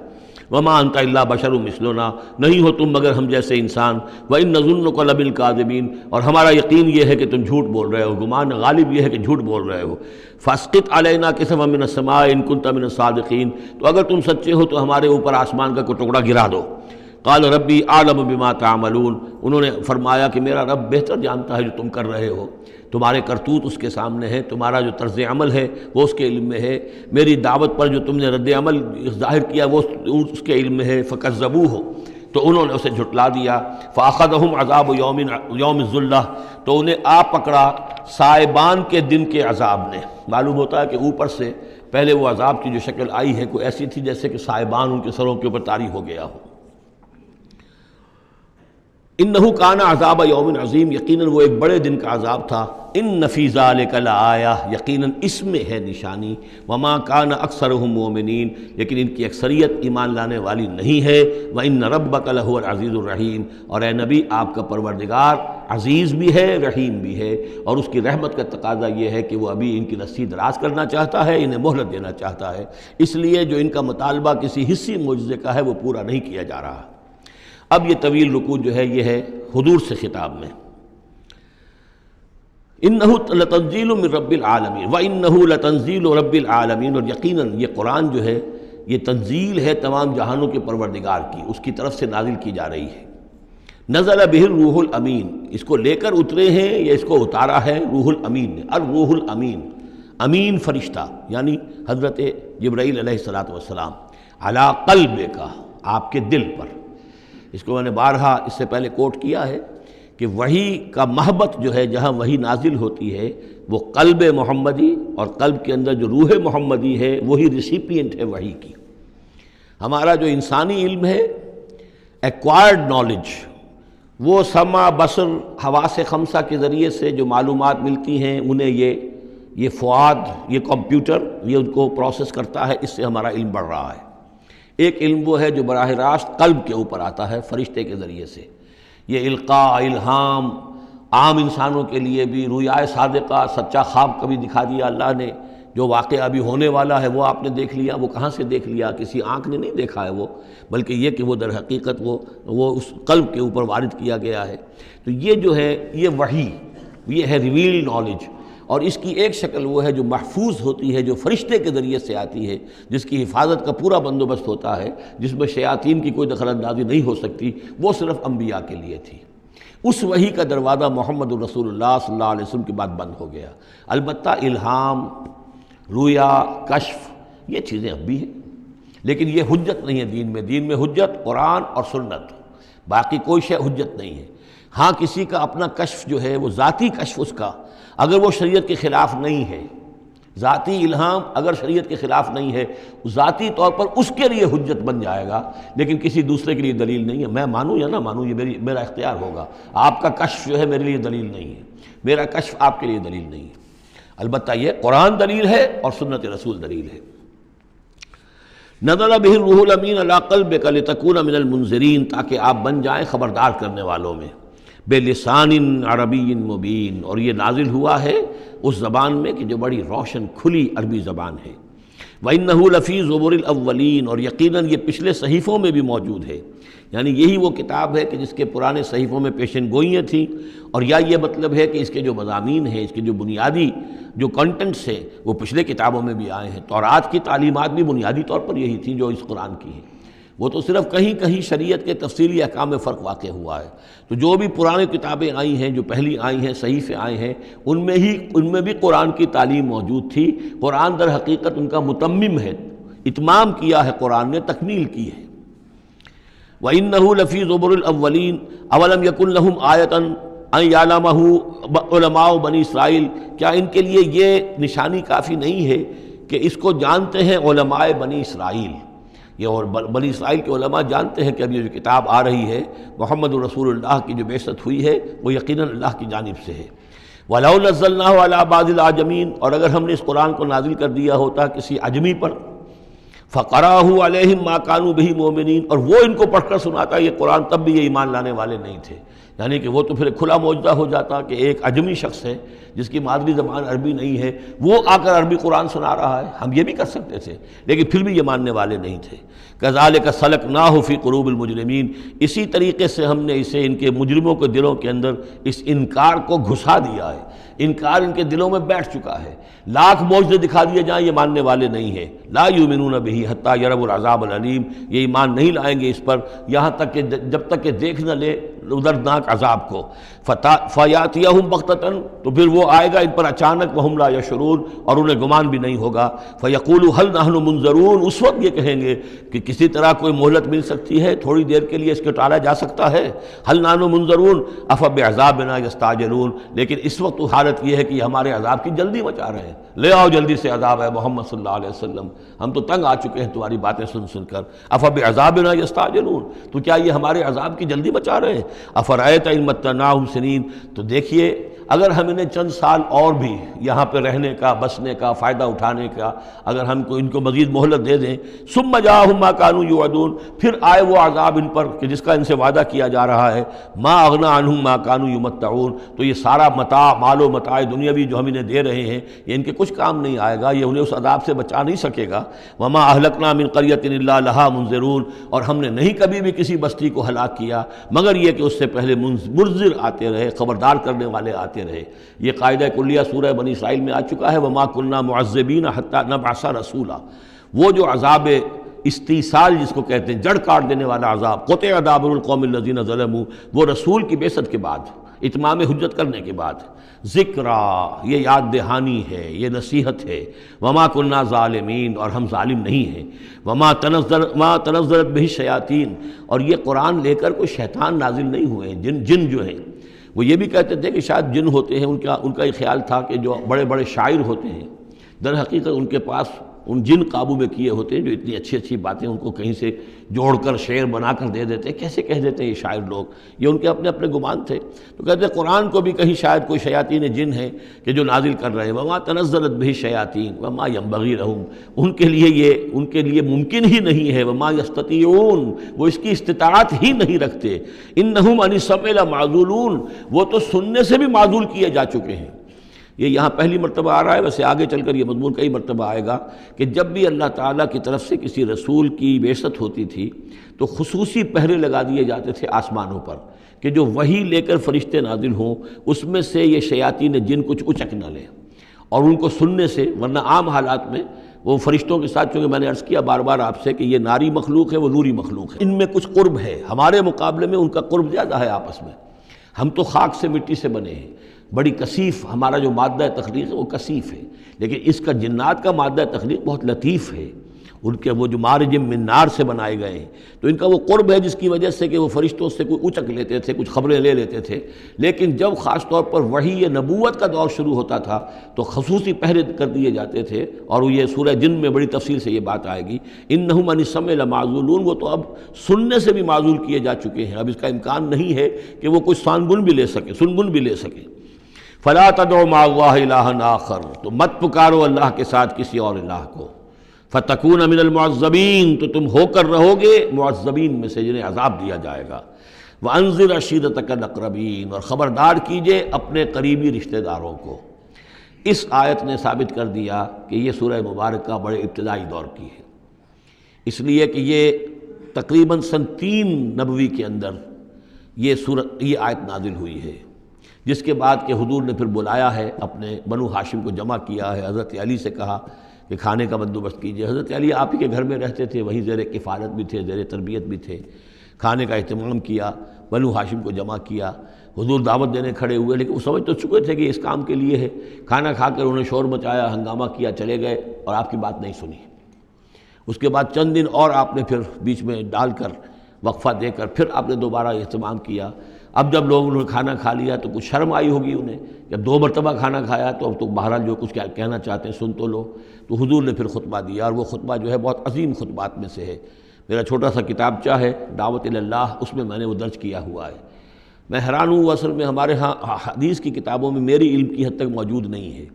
وما انت الا بشر مثلنا، نہیں ہو تم مگر ہم جیسے انسان۔ وان نظنک لمن الکاذبین، اور ہمارا یقین یہ ہے کہ تم جھوٹ بول رہے ہو، گمان غالب یہ ہے کہ جھوٹ بول رہے ہو۔ فاسقط علینا کسفا من السماء ان کنت من الصادقین، تو اگر تم سچے ہو تو ہمارے اوپر آسمان کا کوئی ٹکڑا گرا دو۔ قال ربی اعلم بما تعملون، انہوں نے فرمایا کہ میرا رب بہتر جانتا ہے جو تم کر رہے ہو، تمہارے کرتوت اس کے سامنے ہے، تمہارا جو طرز عمل ہے وہ اس کے علم میں ہے، میری دعوت پر جو تم نے رد عمل ظاہر کیا وہ اس کے علم میں ہے۔ فکذبوہ، تو انہوں نے اسے جھٹلا دیا۔ فاخذہم عذاب یوم الذلہ، تو انہیں آ پکڑا سائبان کے دن کے عذاب نے۔ معلوم ہوتا ہے کہ اوپر سے پہلے وہ عذاب کی جو شکل آئی ہے کوئی ایسی تھی جیسے کہ سائبان ان کے سروں کے اوپر طاری ہو گیا ہو۔ انہ کان عذاب یوم عظیم، یقیناً وہ ایک بڑے دن کا عذاب تھا۔ ان فی ذلک لآیہ، یقیناً اس میں ہے نشانی۔ وما کان اکثرهم مؤمنین، لیکن ان کی اکثریت ایمان لانے والی نہیں ہے۔ وان ربک لہو العزیز الرحیم، اور اے نبی آپ کا پروردگار عزیز بھی ہے رحیم بھی ہے، اور اس کی رحمت کا تقاضا یہ ہے کہ وہ ابھی ان کی رسی دراز کرنا چاہتا ہے، انہیں مہلت دینا چاہتا ہے، اس لیے جو ان کا مطالبہ کسی حصی معجزے کا ہے وہ پورا نہیں کیا جا رہا۔ اب یہ طویل رکوع جو ہے یہ ہے حضور سے خطاب میں۔ انہ لتنزیل من رب العالمین وانہ لتنزیل رب العالمین، اور یقیناً یہ قرآن جو ہے یہ تنزیل ہے تمام جہانوں کے پروردگار کی، اس کی طرف سے نازل کی جا رہی ہے۔ نزل بہ الروح الامین، اس کو لے کر اترے ہیں یا اس کو اتارا ہے روح الامین نے، الروح الامین، امین فرشتہ یعنی حضرت جبرائیل علیہ السلام، علی قلبک، آپ کے دل پر۔ اس کو میں نے بارہا اس سے پہلے کوٹ کیا ہے کہ وحی کا محبت جو ہے جہاں وحی نازل ہوتی ہے وہ قلب محمدی، اور قلب کے اندر جو روح محمدی ہے وہی ریسیپینٹ ہے وحی کی۔ ہمارا جو انسانی علم ہے ایکوائرڈ نالج، وہ سمع بصر حواس خمسہ کے ذریعے سے جو معلومات ملتی ہیں انہیں یہ فؤاد، یہ کمپیوٹر یہ ان کو پروسیس کرتا ہے، اس سے ہمارا علم بڑھ رہا ہے۔ ایک علم وہ ہے جو براہ راست قلب کے اوپر آتا ہے فرشتے کے ذریعے سے، یہ القاء، الہام عام انسانوں کے لیے بھی، رویا صادقہ، سچا خواب کبھی دکھا دیا اللہ نے، جو واقعہ ابھی ہونے والا ہے وہ آپ نے دیکھ لیا، وہ کہاں سے دیکھ لیا؟ کسی آنکھ نے نہیں دیکھا ہے وہ، بلکہ یہ کہ وہ در حقیقت وہ اس قلب کے اوپر وارد کیا گیا ہے۔ تو یہ جو ہے یہ وحی، یہ ہے ریویل نالج، اور اس کی ایک شکل وہ ہے جو محفوظ ہوتی ہے، جو فرشتے کے ذریعے سے آتی ہے، جس کی حفاظت کا پورا بندوبست ہوتا ہے، جس میں شیاطین کی کوئی دخل اندازی نہیں ہو سکتی، وہ صرف انبیاء کے لیے تھی۔ اس وحی کا دروازہ محمد رسول اللہ صلی اللہ علیہ وسلم کے بعد بند ہو گیا۔ البتہ الہام، رویا، کشف، یہ چیزیں اب بھی ہیں، لیکن یہ حجت نہیں ہے دین میں۔ دین میں حجت قرآن اور سنت، باقی کوئی شے حجت نہیں ہے۔ ہاں کسی کا اپنا کشف جو ہے وہ ذاتی کشف، اس کا اگر وہ شریعت کے خلاف نہیں ہے، ذاتی الہام اگر شریعت کے خلاف نہیں ہے، ذاتی طور پر اس کے لیے حجت بن جائے گا، لیکن کسی دوسرے کے لیے دلیل نہیں ہے۔ میں مانوں یا نہ مانوں یہ میرا اختیار ہوگا، آپ کا کشف جو ہے میرے لیے دلیل نہیں ہے، میرا کشف آپ کے لیے دلیل نہیں ہے۔ البتہ یہ قرآن دلیل ہے اور سنت رسول دلیل ہے۔ نزل بہ الروح الامین علی قلبک لتکون من المنذرین، تاکہ آپ بن جائیں خبردار کرنے والوں میں، بلسان عربی مبین، اور یہ نازل ہوا ہے اس زبان میں کہ جو بڑی روشن کھلی عربی زبان ہے۔ وَإِنَّهُ لَفِي زُبُرِ الْأَوَّلِينَ، اور یقیناً یہ پچھلے صحیفوں میں بھی موجود ہے، یعنی یہی وہ کتاب ہے کہ جس کے پرانے صحیفوں میں پیشن گوئیاں تھیں، اور یا یہ مطلب ہے کہ اس کے جو مضامین ہیں، اس کے جو بنیادی جو کنٹنٹس ہیں وہ پچھلے کتابوں میں بھی آئے ہیں۔ تورات کی تعلیمات بھی بنیادی طور پر یہی تھیں جو اس قرآن کی ہیں، وہ تو صرف کہیں کہیں شریعت کے تفصیلی احکام میں فرق واقع ہوا ہے۔ تو جو بھی پرانی کتابیں آئی ہیں، جو پہلی آئی ہیں، صحیفے آئے ہیں، ان میں بھی قرآن کی تعلیم موجود تھی۔ قرآن در حقیقت ان کا متمم ہے، اتمام کیا ہے قرآن نے، تکمیل کی ہے۔ وَإِنَّهُ لَفِي زُبُرِ الْأَوَّلِينَ أَوَلَمْ يَكُنْ لَهُمْ آيَةً أَنْ يَعْلَمَهُ علماء بنی اسرائیل، کیا ان کے لیے یہ نشانی کافی نہیں ہے کہ اس کو جانتے ہیں علماء بنی اسرائیل؟ یہ اور بنی اسرائیل کے علماء جانتے ہیں کہ اب یہ جو کتاب آ رہی ہے محمد رسول اللہ کی جو بعثت ہوئی ہے وہ یقیناً اللہ کی جانب سے ہے۔ وَلَوْ نَزَّلْنَاهُ عَلَىٰ بَعْضِ الْأَعْجَمِينَ، اور اگر ہم نے اس قرآن کو نازل کر دیا ہوتا کسی عجمی پر، فَقَرَأَهُ عَلَيْهِمْ مَا كَانُوا بِهِ مُؤْمِنِينَ، اور وہ ان کو پڑھ کر سناتا یہ قرآن، تب بھی یہ ایمان لانے والے نہیں تھے۔ یعنی کہ وہ تو پھر کھلا معجزہ ہو جاتا کہ ایک عجمی شخص ہے جس کی مادری زبان عربی نہیں ہے، وہ آ کر عربی قرآن سنا رہا ہے، ہم یہ بھی کر سکتے تھے، لیکن پھر بھی یہ ماننے والے نہیں تھے۔ کذالک سلکناہ فی قلوب المجرمین، اسی طریقے سے ہم نے اسے ان کے مجرموں کے دلوں کے اندر اس انکار کو گھسا دیا ہے، انکار ان کے دلوں میں بیٹھ چکا ہے۔ لاکھ معجزے دکھا دیے جائیں یہ ماننے والے نہیں ہیں۔ لا یؤمنون بہ حتی یروا العذاب العلیم، یہ ایمان نہیں لائیں گے اس پر یہاں تک کہ جب تک کہ دیکھ نہ لے دردناک عذاب کو۔ فیاتیہم بغتۃ، تو پھر وہ آئے گا ان پر اچانک، وہم لا یشعرون، اور انہیں گمان بھی نہیں ہوگا۔ فیقولوا ہل نحن منظرون، اس وقت یہ کہیں گے کہ کسی طرح کوئی مہلت مل سکتی ہے، تھوڑی دیر کے لیے اس کو ٹالا جا سکتا ہے۔ ہل نحن منظرون افبعذابنا یستعجلون، لیکن اس وقت تو حالت یہ ہے کہ یہ ہمارے عذاب کی جلدی مچا رہے ہیں، لے آؤ جلدی سے عذاب ہے محمد صلی اللہ علیہ وسلم، ہم تو تنگ آ چکے ہیں تمہاری باتیں سن سن کر۔ افبعذابنا یستعجلون، تو کیا یہ ہمارے عذاب کی جلدی مچا رہے ہیں؟ افرأیت ان متعناہم سنین، تو دیکھیے اگر ہم انہیں چند سال اور بھی یہاں پہ رہنے کا، بسنے کا، فائدہ اٹھانے کا، اگر ہم ان کو مزید مہلت دے دیں، ثم جاءہم ما کانوا یوعدون، پھر آئے وہ عذاب ان پر کہ جس کا ان سے وعدہ کیا جا رہا ہے، ما اغنی عنہم ما کانوا یمتعون، تو یہ سارا متاع، مال و متاع دنیاوی جو ہم انہیں دے رہے ہیں یہ ان کے کچھ کام نہیں آئے گا، یہ انہیں اس عذاب سے بچا نہیں سکے گا۔ وما اہلکنا من قریۃ الا لہا منذرون، اور ہم نے نہیں کبھی بھی کسی بستی کو ہلاک کیا مگر یہ کہ اس سے پہلے منذر آتے رہے، خبردار کرنے والے آتے رہے۔ یہ قاعدہ کلیہ سورہ بنی اسرائیل میں آ چکا ہے، وما كنا معذبین حتی نبعث رسولا۔ وہ جو عذاب استیصال جس کو کہتے ہیں، جڑ کاٹ دینے والا عذاب، قطع دابر القوم الذین ظلموا، وہ رسول کی بعثت کے بعد، اتمام حجت کرنے کے بعد۔ ذکرا، یہ یاد دہانی ہے، یہ نصیحت ہے۔ وما كنا ظالمین، اور ہم ظالم نہیں ہیں۔ وما تنزلت بہ الشیاطین، اور یہ قرآن لے کر کوئی شیطان نازل نہیں ہوئے ہیں، جن جو ہیں وہ یہ بھی کہتے تھے کہ شاید جن ہوتے ہیں، ان کا یہ خیال تھا کہ جو بڑے بڑے شاعر ہوتے ہیں، در حقیقت ان کے پاس ان جن قابو میں کیے ہوتے ہیں جو اتنی اچھی اچھی باتیں ان کو کہیں سے جوڑ کر شعر بنا کر دے دیتے ہیں. کیسے کہہ دیتے ہیں یہ شاعر لوگ؟ یہ ان کے اپنے اپنے گمان تھے. تو کہتے ہیں قرآن کو بھی کہیں شاید کوئی شیاطین جن ہیں کہ جو نازل کر رہے ہیں. وما تنزلت به الشیاطین وما ينبغي لهم، ان کے لیے ممکن ہی نہیں ہے. وما یستطیعون، وہ اس کی استطاعت ہی نہیں رکھتے. انہم عن السمع لمعزولون، وہ تو سننے سے بھی معزول کیے جا چکے ہیں. یہ یہاں پہلی مرتبہ آ رہا ہے، ویسے آگے چل کر یہ مضمون کئی مرتبہ آئے گا کہ جب بھی اللہ تعالیٰ کی طرف سے کسی رسول کی بعثت ہوتی تھی تو خصوصی پہرے لگا دیے جاتے تھے آسمانوں پر کہ جو وحی لے کر فرشتے نازل ہوں اس میں سے یہ شیاطین جن کچھ اچک نہ لیں اور ان کو سننے سے، ورنہ عام حالات میں وہ فرشتوں کے ساتھ، چونکہ میں نے عرض کیا بار بار آپ سے کہ یہ ناری مخلوق ہے، وہ نوری مخلوق ہے، ان میں کچھ قرب ہے. ہمارے مقابلے میں ان کا قرب زیادہ ہے آپس میں. ہم تو خاک سے مٹی سے بنے ہیں، بڑی کثیف ہمارا جو مادہ تخلیق ہے وہ کثیف ہے، لیکن اس کا جنات کا مادہ تخلیق بہت لطیف ہے. ان کے وہ جو مارج من نار سے بنائے گئے ہیں، تو ان کا وہ قرب ہے جس کی وجہ سے کہ وہ فرشتوں سے کوئی اچک لیتے تھے، کچھ خبریں لے لیتے تھے. لیکن جب خاص طور پر وحی نبوت کا دور شروع ہوتا تھا تو خصوصی پہرے کر دیے جاتے تھے، اور یہ سورہ جن میں بڑی تفصیل سے یہ بات آئے گی. انہم عن السمع لمعزولون، وہ تو اب سننے سے بھی معزول کیے جا چکے ہیں. اب اس کا امکان نہیں ہے کہ وہ کوئی سنگن بھی لے سکے. فلا تدعوا مع اللہ الہا آخر، تو مت پکارو اللہ کے ساتھ کسی اور الہ کو. فتکون من المعذبین، تو تم ہو کر رہو گے معذبین میں سے جنہیں عذاب دیا جائے گا. وانذر عشیرتک الاقربین، اور خبردار کیجئے اپنے قریبی رشتہ داروں کو. اس آیت نے ثابت کر دیا کہ یہ سورہ مبارکہ بڑے ابتدائی دور کی ہے، اس لیے کہ یہ تقریباً سن 3 نبوی کے اندر یہ آیت نازل ہوئی ہے، جس کے بعد کہ حضور نے پھر بلایا ہے، اپنے بنو ہاشم کو جمع کیا ہے. حضرت علی سے کہا کہ کھانے کا بندوبست کیجئے. حضرت علی آپ ہی کے گھر میں رہتے تھے، وہیں زیر کفالت بھی تھے، زیر تربیت بھی تھے. کھانے کا اہتمام کیا، بنو ہاشم کو جمع کیا. حضور دعوت دینے کھڑے ہوئے، لیکن وہ سمجھ تو چکے تھے کہ اس کام کے لیے ہے. کھانا کھا کر انہوں نے شور مچایا، ہنگامہ کیا، چلے گئے اور آپ کی بات نہیں سنی. اس کے بعد چند دن اور آپ نے پھر بیچ میں ڈال کر وقفہ دے کر پھر آپ نے دوبارہ اہتمام کیا. اب جب لوگوں نے کھانا کھا لیا تو کچھ شرم آئی ہوگی انہیں، جب 2 مرتبہ کھانا کھایا تو اب تو بہرحال جو کچھ کہنا چاہتے ہیں سن تو لو. تو حضور نے پھر خطبہ دیا، اور وہ خطبہ جو ہے بہت عظیم خطبات میں سے ہے. میرا چھوٹا سا کتابچہ ہے دعوت اللہ، اس میں نے وہ درج کیا ہوا ہے. میں حیران ہوں، اصل میں ہمارے ہاں حدیث کی کتابوں میں میری علم کی حد تک موجود نہیں ہے.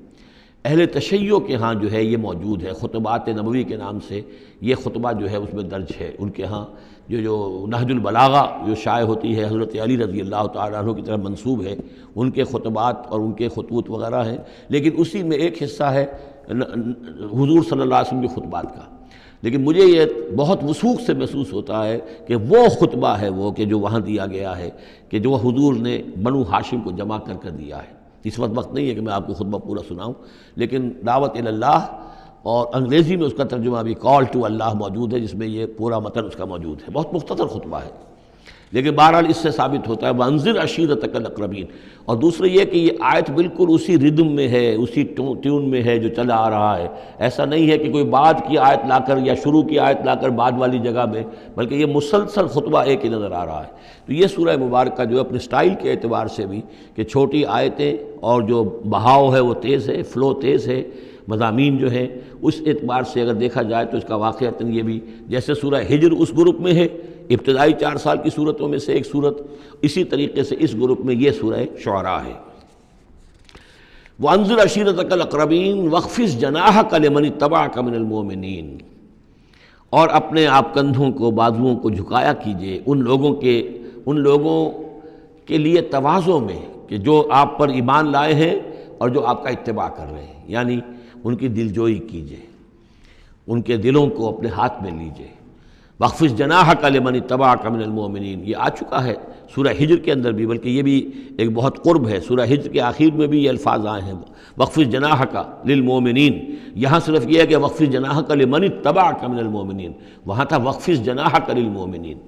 اہل تشیع کے ہاں جو ہے یہ موجود ہے، خطبات نبوی کے نام سے یہ خطبہ جو ہے اس میں درج ہے. ان کے ہاں جو نہج البلاغہ جو شائع ہوتی ہے، حضرت علی رضی اللہ تعالیٰ عنہ کی طرف منسوب ہے، ان کے خطبات اور ان کے خطوط وغیرہ ہیں. لیکن اسی میں ایک حصہ ہے حضور صلی اللہ علیہ وسلم کے خطبات کا. لیکن مجھے یہ بہت وثوق سے محسوس ہوتا ہے کہ وہ خطبہ ہے وہ کہ جو وہاں دیا گیا ہے، کہ جو حضور نے بنو ہاشم کو جمع کر دیا ہے. اس وقت نہیں ہے کہ میں آپ کو خطبہ پورا سناؤں، لیکن دعوت اللہ اور انگریزی میں اس کا ترجمہ بھی کال ٹو اللہ موجود ہے، جس میں یہ پورا متن اس کا موجود ہے. بہت مختصر خطبہ ہے، لیکن بہرحال اس سے ثابت ہوتا ہے وانذر عشیرتک الاقربین. اور دوسرے یہ کہ یہ آیت بالکل اسی ردم میں ہے، اسی ٹیون میں ہے جو چلا آ رہا ہے. ایسا نہیں ہے کہ کوئی بعد کی آیت لا کر یا شروع کی آیت لا کر بعد والی جگہ میں، بلکہ یہ مسلسل خطبہ ایک ہی نظر آ رہا ہے. تو یہ سورہ مبارکہ جو اپنے سٹائل کے اعتبار سے بھی کہ چھوٹی آیتیں اور جو بہاؤ ہے وہ تیز ہے، فلو تیز ہے، مضامین جو ہیں اس اعتبار سے اگر دیکھا جائے تو اس کا واقعتاً یہ بھی جیسے سورہ ہجر اس گروپ میں ہے، ابتدائی 4 سال کی صورتوں میں سے ایک صورت، اسی طریقے سے اس گروپ میں یہ سورہ شعراء ہے. وانذر عشیرتک الاقربین واخفض جناحک لمن اتبعک من المؤمنین، اور اپنے آپ کندھوں کو، بازوؤں کو جھکایا کیجئے ان لوگوں کے لیے تواضع میں کہ جو آپ پر ایمان لائے ہیں اور جو آپ کا اتباع کر رہے ہیں. یعنی ان کی دلجوئی کیجئے، ان کے دلوں کو اپنے ہاتھ میں لیجئے. واخفض جناحک لمن اتبعک من المؤمنین، یہ آ چکا ہے سورہ ہجر کے اندر بھی، بلکہ یہ بھی ایک بہت قرب ہے. سورہ ہجر کے آخر میں بھی یہ الفاظ آئے ہیں واخفض جناحک للمؤمنین. یہاں صرف یہ ہے کہ واخفض جناحک لمن اتبعک من المؤمنین، وہاں تھا واخفض جناحک للمؤمنین.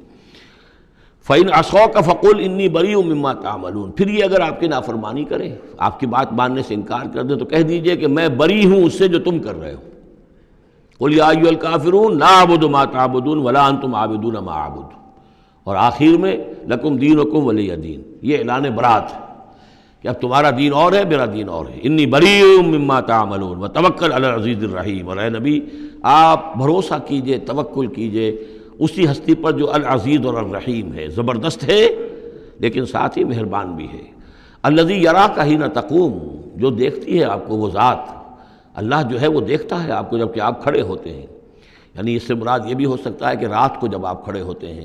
فَإِنْ عَصَوْكَ فَقُلْ إِنِّي بَرِيءٌ مِّمَّا تَعْمَلُونَ. پھر یہ اگر آپ کی نافرمانی کریں، آپ کی بات ماننے سے انکار کر دیں، تو کہہ دیجئے کہ میں بری ہوں اس سے جو تم کر رہے ہو. قُلْ يَا أَيُّهَا الْكَافِرُونَ لَا أَعْبُدُ مَا تَعْبُدُونَ وَلَا أَنْتُمْ عَابِدُونَ مَا أَعْبُدُ. اور آخر میں لَكُمْ دِينُكُمْ وَلِيَّ دِينِ، یہ اعلان برات. کہ اب تمہارا دین اور ہے، میرا دین اور ہے. انی بریء مما تعملون وتوکل علی العزیز الرحیم. اور اے نبی آپ بھروسہ کیجئے، توکل کیجئے اسی ہستی پر جو العزیز اور الرحیم ہے، زبردست ہے لیکن ساتھ ہی مہربان بھی ہے. الذی یراک حین تقوم، جو دیکھتی ہے آپ کو وہ ذات، اللہ جو ہے وہ دیکھتا ہے آپ کو جب کہ آپ کھڑے ہوتے ہیں. یعنی اس سے مراد یہ بھی ہو سکتا ہے کہ رات کو جب آپ کھڑے ہوتے ہیں،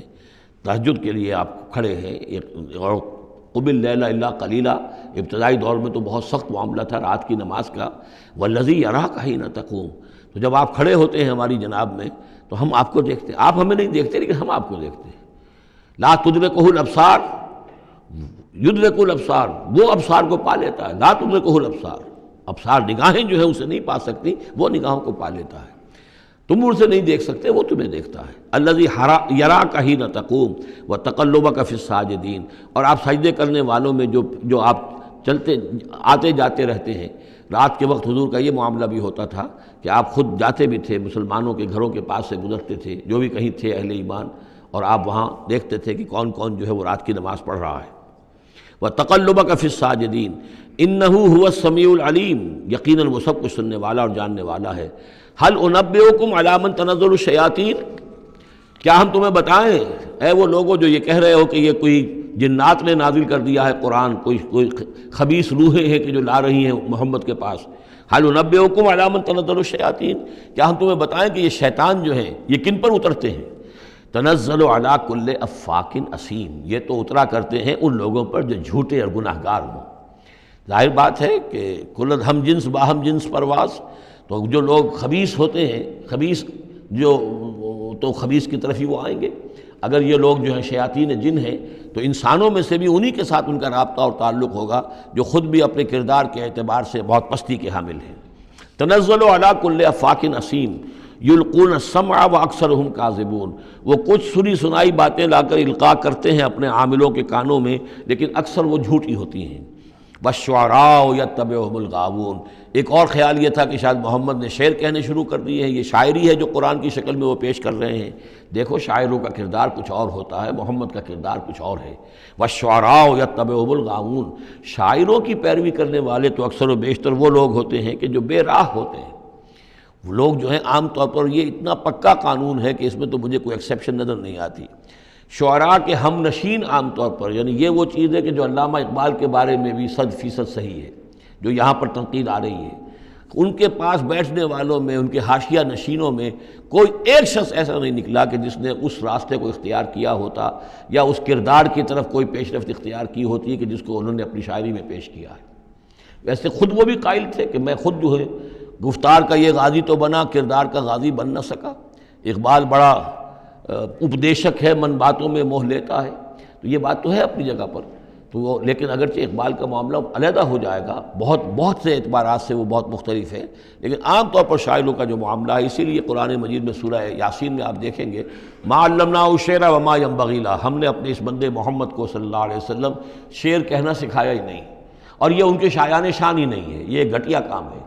تہجد کے لیے آپ کھڑے ہیں. اور قم اللیل الا قلیلا، ابتدائی دور میں تو بہت سخت معاملہ تھا رات کی نماز کا. والذی یراک حین تقوم، تو جب آپ کھڑے ہوتے ہیں ہماری جناب میں تو ہم آپ کو دیکھتے ہیں. آپ ہمیں نہیں دیکھتے لیکن ہم آپ کو دیکھتے ہیں. لا تدرکہ الابصار یدرک الابصار، وہ ابصار کو پا لیتا ہے. لا تدرکہ الابصار، ابصار نگاہیں جو ہے اسے نہیں پا سکتی، وہ نگاہوں کو پا لیتا ہے. تم اسے نہیں دیکھ سکتے، وہ تمہیں دیکھتا ہے. الذی یراک حین تقوم وتقلبک فی الساجدین، اور آپ سجدے کرنے والوں میں جو آپ چلتے آتے جاتے رہتے ہیں. رات کے وقت حضور کا یہ معاملہ بھی ہوتا تھا کہ آپ خود جاتے بھی تھے، مسلمانوں کے گھروں کے پاس سے گزرتے تھے جو بھی کہیں تھے اہل ایمان، اور آپ وہاں دیکھتے تھے کہ کون کون جو ہے وہ رات کی نماز پڑھ رہا ہے. وتقلبک فی الساجدین انہ هو السمیع العلیم، یقیناً وہ سب کچھ سننے والا اور جاننے والا ہے. هل انبئکم علی من تنزل الشیاطین، کیا ہم تمہیں بتائیں اے وہ لوگوں جو یہ کہہ رہے ہو کہ یہ کوئی جنات نے نازل کر دیا ہے قرآن، کوئی خبیث روحیں ہیں کہ جو لا رہی ہیں محمد کے پاس. هل انبئکم علی من تنزل الشیاطین، کیا ہم تمہیں بتائیں کہ یہ شیطان جو ہیں یہ کن پر اترتے ہیں. تنزل علی کل افاک اسیم، یہ تو اترا کرتے ہیں ان لوگوں پر جو جھوٹے اور گناہ گار ہوں. ظاہر بات ہے کہ کل ہم جنس باہم جنس پرواز، تو جو لوگ خبیث ہوتے ہیں، خبیث جو تو خبیث کی طرف ہی وہ آئیں گے. اگر یہ لوگ جو ہیں شیاطین جن ہیں تو انسانوں میں سے بھی انہی کے ساتھ ان کا رابطہ اور تعلق ہوگا جو خود بھی اپنے کردار کے اعتبار سے بہت پستی کے حامل ہیں. تنزل علی کل افاک اسیم یلقون السمع واکثرهم کاذبون، وہ کچھ سنی سنائی باتیں لا کر القاء کرتے ہیں اپنے عاملوں کے کانوں میں لیکن اکثر وہ جھوٹی ہوتی ہیں. والشعراء یتبعهم الغاوون، ایک اور خیال یہ تھا کہ شاید محمد نے شعر کہنے شروع کر دیے ہیں، یہ شاعری ہے جو قرآن کی شکل میں وہ پیش کر رہے ہیں. دیکھو شاعروں کا کردار کچھ اور ہوتا ہے، محمد کا کردار کچھ اور ہے. والشعراء یتبعهم الغاوون، شاعروں کی پیروی کرنے والے تو اکثر و بیشتر وہ لوگ ہوتے ہیں کہ جو بے راہ ہوتے ہیں. وہ لوگ جو ہیں عام طور پر، یہ اتنا پکا قانون ہے کہ اس میں تو مجھے کوئی ایکسیپشن نظر نہیں آتی. شعراء کے ہم نشین عام طور پر، یعنی یہ وہ چیز ہے کہ جو علامہ اقبال کے بارے میں بھی 100% صحیح ہے، جو یہاں پر تنقید آ رہی ہے. ان کے پاس بیٹھنے والوں میں، ان کے حاشیہ نشینوں میں کوئی ایک شخص ایسا نہیں نکلا کہ جس نے اس راستے کو اختیار کیا ہوتا یا اس کردار کی طرف کوئی پیش رفت اختیار کی ہوتی ہے کہ جس کو انہوں نے اپنی شاعری میں پیش کیا ہے. ویسے خود وہ بھی قائل تھے کہ میں خود جو ہے گفتار کا یہ غازی تو بنا، کردار کا غازی بن نہ سکا. اقبال بڑا اپدیشک ہے، من باتوں میں موہ لیتا ہے، تو یہ بات تو ہے اپنی جگہ پر. تو وہ لیکن اگرچہ اقبال کا معاملہ علیحدہ ہو جائے گا، بہت سے اعتبارات سے وہ بہت مختلف ہے، لیکن عام طور پر شاعروں کا جو معاملہ ہے، اسی لیے قرآن مجید میں سورہ یاسین میں آپ دیکھیں گے ما علمناہ الشعر وما ينبغی لہ، ہم نے اپنے اس بندے محمد کو صلی اللہ علیہ وسلم شعر کہنا سکھایا ہی نہیں. اور یہ ان کے شایان شان ہی نہیں ہے، یہ گھٹیا کام ہے،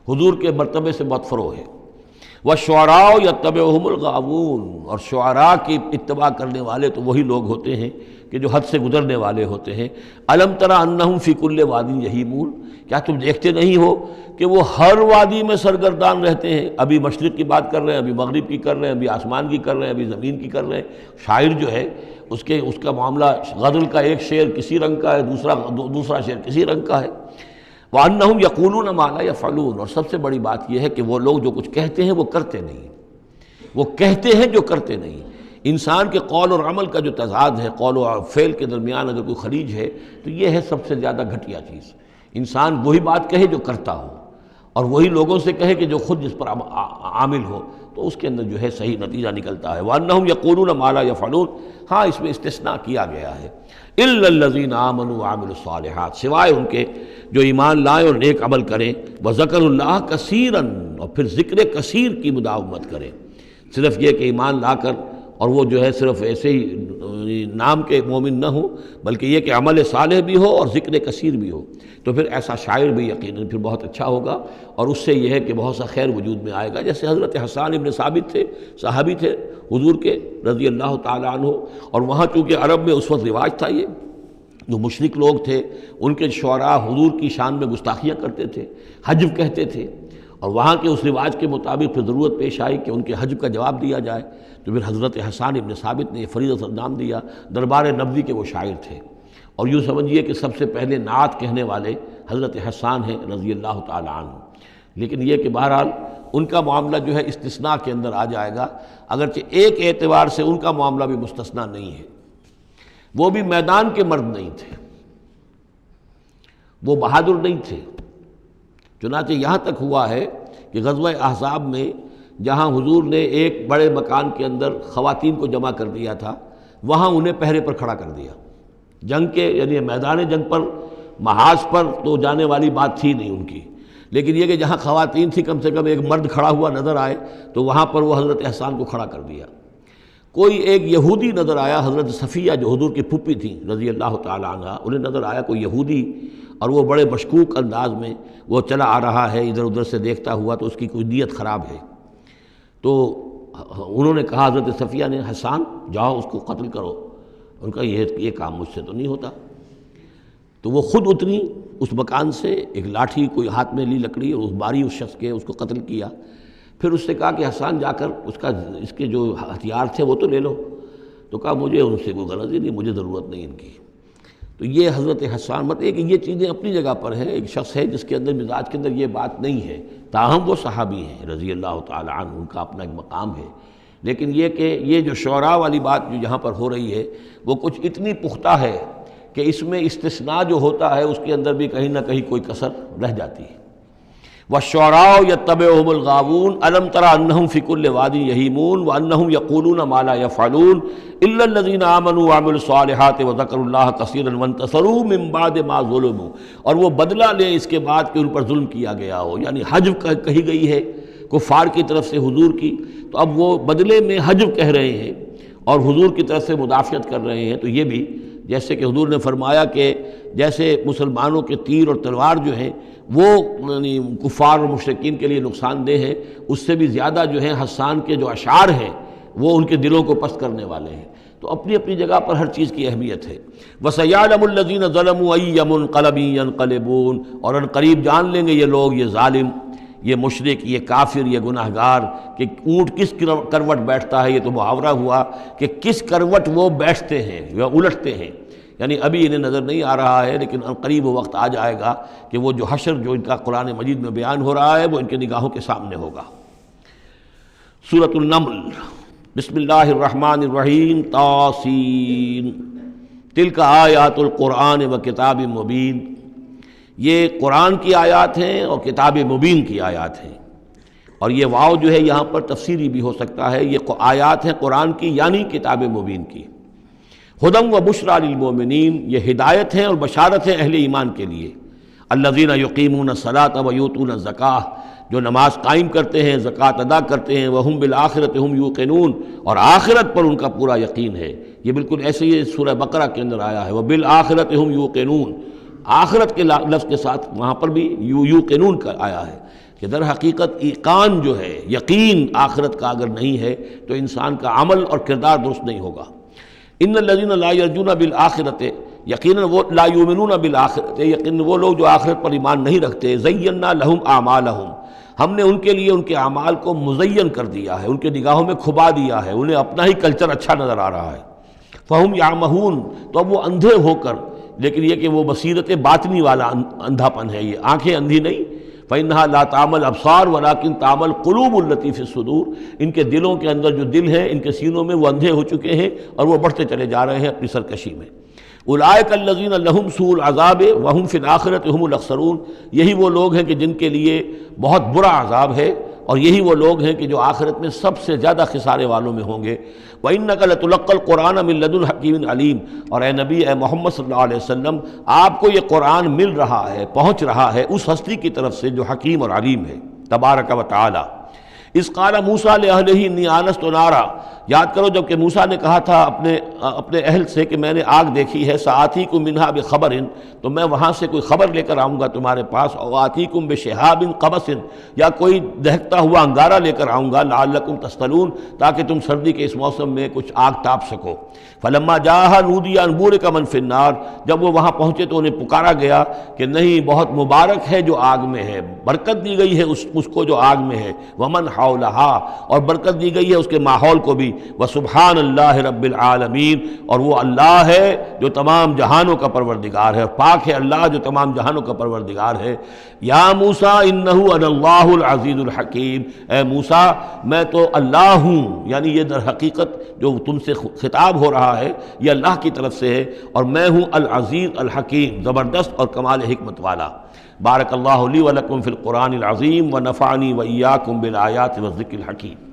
حضور کے مرتبے سے بہت فروغ ہے. والشعراء یتبعهم الغاوون، اور شعراء کی اتباع کرنے والے تو وہی لوگ ہوتے ہیں کہ جو حد سے گزرنے والے ہوتے ہیں. الم تر انہم فی کل واد یہیمون، کیا تم دیکھتے نہیں ہو کہ وہ ہر وادی میں سرگردان رہتے ہیں. ابھی مشرق کی بات کر رہے ہیں، ابھی مغرب کی کر رہے ہیں، ابھی آسمان کی کر رہے ہیں، ابھی زمین کی کر رہے ہیں. شاعر جو ہے اس کا معاملہ غزل کا ایک شعر کسی رنگ کا ہے، دوسرا شعر کسی رنگ کا ہے. وَأَنَّهُمْ يَقُولُونَ مَا لَا يَفْعَلُونَ، اور سب سے بڑی بات یہ ہے کہ وہ لوگ جو کچھ کہتے ہیں وہ کرتے نہیں، وہ کہتے ہیں جو کرتے نہیں. انسان کے قول اور عمل کا جو تضاد ہے، قول و فعل کے درمیان اگر کوئی خلیج ہے تو یہ ہے سب سے زیادہ گھٹیا چیز. انسان وہی بات کہے جو کرتا ہو، اور وہی لوگوں سے کہے کہ جو خود جس پر عامل ہو، تو اس کے اندر جو ہے صحیح نتیجہ نکلتا ہے. وَأَنَّهُمْ يَقُولُونَ مَا لَا يَفْعَلُونَ، ہاں اس میں استثناء کیا گیا ہے، إِلَّا الَّذِينَ آمَنُوا وَعَمِلُوا الصَّالِحَاتِ، سوائے ان کے جو ایمان لائیں اور نیک عمل کریں. وَذَكَرُوا اللَّهَ كَثِيرًا، اور پھر ذکر کثیر کی مداومت کریں. صرف یہ کہ ایمان لا کر اور وہ جو ہے صرف ایسے ہی نام کے مومن نہ ہو، بلکہ یہ کہ عمل صالح بھی ہو اور ذکر کثیر بھی ہو، تو پھر ایسا شاعر بھی یقیناً پھر بہت اچھا ہوگا، اور اس سے یہ ہے کہ بہت سا خیر وجود میں آئے گا. جیسے حضرت حسان ابن ثابت تھے، صحابی تھے حضور کے رضی اللہ تعالیٰ عنہ، اور وہاں چونکہ عرب میں اس وقت رواج تھا یہ جو مشرک لوگ تھے ان کے شعراء حضور کی شان میں گستاخیاں کرتے تھے، حجب کہتے تھے، اور وہاں کے اس رواج کے مطابق پھر ضرورت پیش آئی کہ ان کے حجب کا جواب دیا جائے، تو پھر حضرت حسان ابن ثابت نے یہ فریضہ انجام دیا۔ دربار نبوی کے وہ شاعر تھے، اور یوں سمجھیے کہ سب سے پہلے نعت کہنے والے حضرت حسان ہیں رضی اللہ تعالی عنہ۔ لیکن یہ کہ بہرحال ان کا معاملہ جو ہے استثناء کے اندر آ جائے گا، اگرچہ ایک اعتبار سے ان کا معاملہ بھی مستثنیٰ نہیں ہے، وہ بھی میدان کے مرد نہیں تھے، وہ بہادر نہیں تھے۔ چنانچہ یہاں تک ہوا ہے کہ غزوہ احزاب میں جہاں حضور نے ایک بڑے مکان کے اندر خواتین کو جمع کر دیا تھا، وہاں انہیں پہرے پر کھڑا کر دیا۔ جنگ کے یعنی میدان جنگ پر محاذ پر تو جانے والی بات تھی نہیں ان کی، لیکن یہ کہ جہاں خواتین تھی کم سے کم ایک مرد کھڑا ہوا نظر آئے تو وہاں پر وہ حضرت احسان کو کھڑا کر دیا۔ کوئی ایک یہودی نظر آیا، حضرت صفیہ جو حضور کی پھوپھی تھیں رضی اللہ تعالی عنہ، انہیں نظر آیا کوئی یہودی، اور وہ بڑے مشکوک انداز میں وہ چلا آ رہا ہے ادھر ادھر سے دیکھتا ہوا، تو اس کی کوئی نیت خراب ہے۔ تو انہوں نے کہا حضرت صفیہ نے، حسان جاؤ اس کو قتل کرو۔ ان کا یہ کام مجھ سے تو نہیں ہوتا۔ تو وہ خود اتری اس مکان سے، ایک لاٹھی کوئی ہاتھ میں لی لکڑی، اور اس باری اس شخص کے، اس کو قتل کیا۔ پھر اس سے کہا کہ حسان جا کر اس کے جو ہتھیار تھے وہ تو لے لو۔ تو کہا مجھے ان سے کوئی غرض ہی نہیں، مجھے ضرورت نہیں ان کی۔ تو یہ حضرت حسان مطلب کہ یہ چیزیں اپنی جگہ پر ہیں، ایک شخص ہے جس کے اندر مزاج کے اندر یہ بات نہیں ہے، تاہم وہ صحابی ہیں رضی اللہ تعالی عنہ، ان کا اپنا ایک مقام ہے۔ لیکن یہ کہ یہ جو شعراء والی بات جو یہاں پر ہو رہی ہے وہ کچھ اتنی پختہ ہے کہ اس میں استثناء جو ہوتا ہے اس کے اندر بھی کہیں نہ کہیں کوئی کسر رہ جاتی ہے۔ وَالشُّعَرَاءُ يَتَّبِعُهُمُ الْغَاوُونَ أَلَمْ تَرَ أَنَّهُمْ فِي كُلِّ وَادٍ يَهِيمُونَ وَأَنَّهُمْ يَقُولُونَ مَا لَا يَفْعَلُونَ إِلَّا الَّذِينَ آمَنُوا وَعَمِلُوا الصَّالِحَاتِ وَذَكَرُوا اللَّهَ كَثِيرًا وَانتَصَرُوا مِن بَعْدِ مَا ظُلِمُوا، اور وہ بدلہ لیں اس کے بعد کہ ان پر ظلم کیا گیا ہو، یعنی حجب کہی گئی ہے کفار کی طرف سے حضور کی، تو اب وہ بدلے میں حجب کہہ رہے ہیں اور حضور کی طرف سے مدافعت کر رہے ہیں۔ تو یہ بھی جیسے کہ حضور نے فرمایا کہ جیسے مسلمانوں کے تیر اور تلوار جو ہیں وہ یعنی کفار اور مشرکین کے لیے نقصان دہ ہیں، اس سے بھی زیادہ جو ہیں حسان کے جو اشعار ہیں وہ ان کے دلوں کو پست کرنے والے ہیں۔ تو اپنی اپنی جگہ پر ہر چیز کی اہمیت ہے۔ وَسَيَعْلَمُ الَّذِينَ ظَلَمُوا أَيَّ مُنقَلَبٍ يَنقَلِبُونَ، اور ان قریب جان لیں گے یہ لوگ، یہ ظالم، یہ مشرک، یہ کافر، یہ گناہگار کہ اونٹ کس کروٹ بیٹھتا ہے۔ یہ تو محاورہ ہوا کہ کس کروٹ وہ بیٹھتے ہیں یا الٹتے ہیں، یعنی ابھی انہیں نظر نہیں آ رہا ہے، لیکن قریب وہ وقت آ جائے گا کہ وہ جو حشر جو ان کا قرآن مجید میں بیان ہو رہا ہے وہ ان کی نگاہوں کے سامنے ہوگا۔ سورۃ النمل، بسم اللہ الرحمن الرحیم، طاسین، تلک آیات القرآن و کتاب مبین، یہ قرآن کی آیات ہیں اور کتاب مبین کی آیات ہیں، اور یہ واو جو ہے یہاں پر تفسیری بھی ہو سکتا ہے، یہ آیات ہیں قرآن کی یعنی کتاب مبین کی۔ ہدی و بشریٰ للمؤمنین، یہ ہدایت ہیں اور بشارت ہیں اہل ایمان کے لیے۔ الذین یقیمون الصلاۃ و یؤتون الزکاۃ، جو نماز قائم کرتے ہیں، زکوٰۃ ادا کرتے ہیں، وہم بالآخرۃ ہم یوقنون، اور آخرت پر ان کا پورا یقین ہے۔ یہ بالکل ایسے ہی سورہ بقرہ کے اندر آیا ہے، وبالآخرۃ ہم یوقنون، آخرت کے لفظ کے ساتھ وہاں پر بھی یوقنون کا آیا ہے کہ در حقیقت ایقان جو ہے، یقین آخرت کا اگر نہیں ہے تو انسان کا عمل اور کردار درست نہیں ہوگا۔ ان الذین لا یرجون بالآخرۃ، یقیناً وہ لا یؤمنون بالآخرۃ، یقیناً وہ لوگ جو آخرت پر ایمان نہیں رکھتے، زینا لہم اعمالہم، ہم نے ان کے لیے ان کے اعمال کو مزین کر دیا ہے، ان کے نگاہوں میں کھبا دیا ہے، انہیں اپنا ہی کلچر اچھا نظر آ رہا ہے۔ فہم یعمہون، تو اب وہ اندھے ہو کر، لیکن یہ کہ وہ بصیرت باطنی والا اندھا پن ہے، یہ آنکھیں اندھی نہیں، فإنها لا تعمى الأبصار ولكن تعمى القلوب التي في الصدور، ان کے دلوں کے اندر جو دل ہیں، ان کے سینوں میں وہ اندھے ہو چکے ہیں اور وہ بڑھتے چلے جا رہے ہیں اپنی سرکشی میں۔ اولئک الذین لہم سوء العذاب وہم فی الآخرۃ ہم الاخسرون، یہی وہ لوگ ہیں کہ جن کے لیے بہت برا عذاب ہے، اور یہی وہ لوگ ہیں کہ جو آخرت میں سب سے زیادہ خسارے والوں میں ہوں گے۔ وَإِنَّكَ لَتُلَقَّى الْقُرْآنَ مِن لَدُنْ حَكِيمٍ عَلِيمٍ، اور اے نبی، اے محمد صلی اللہ علیہ وسلم، آپ کو یہ قرآن مل رہا ہے، پہنچ رہا ہے اس ہستی کی طرف سے جو حکیم اور علیم ہے، تبارک و تعالی۔ اذ قال موسیٰ لأہلہ انی آنست نارا، یاد کرو جب کہ موسیٰ نے کہا تھا اپنے اہل سے کہ میں نے آگ دیکھی ہے، سآتیکم منہا بخبر، تو میں وہاں سے کوئی خبر لے کر آؤں گا تمہارے پاس، او آتیکم بشہاب قبس، یا کوئی دہکتا ہوا انگارہ لے کر آؤں گا، لعلکم تصطلون، تاکہ تم سردی کے اس موسم میں کچھ آگ تاپ سکو۔ فلما جاءہا نودی ان بورک من فی النار، جب وہ وہاں پہنچے تو انہیں پکارا گیا کہ نہیں، بہت مبارک ہے جو آگ میں ہے، برکت دی گئی ہے اس کو جو آگ میں ہے، ومن حولہا، اور برکت دی گئی ہے اس کے ماحول کو بھی، وسبحان اللہ رب العالمین، اور وہ اللہ ہے جو تمام جہانوں کا پروردگار ہے، اور پاک ہے اللہ جو تمام جہانوں کا پروردگار ہے۔ یا موسیٰ انہ انا اللہ العزیز الحکیم، اے موسیٰ میں تو اللہ ہوں، یعنی یہ در حقیقت جو تم سے خطاب ہو رہا ہے یہ اللہ کی طرف سے ہے، اور میں ہوں العزیز الحکیم، زبردست اور کمال حکمت والا۔ بارک اللہ لی ولکم فی القرآن العظیم ونفعنی وإیاکم بالآیات والذکر الحکیم۔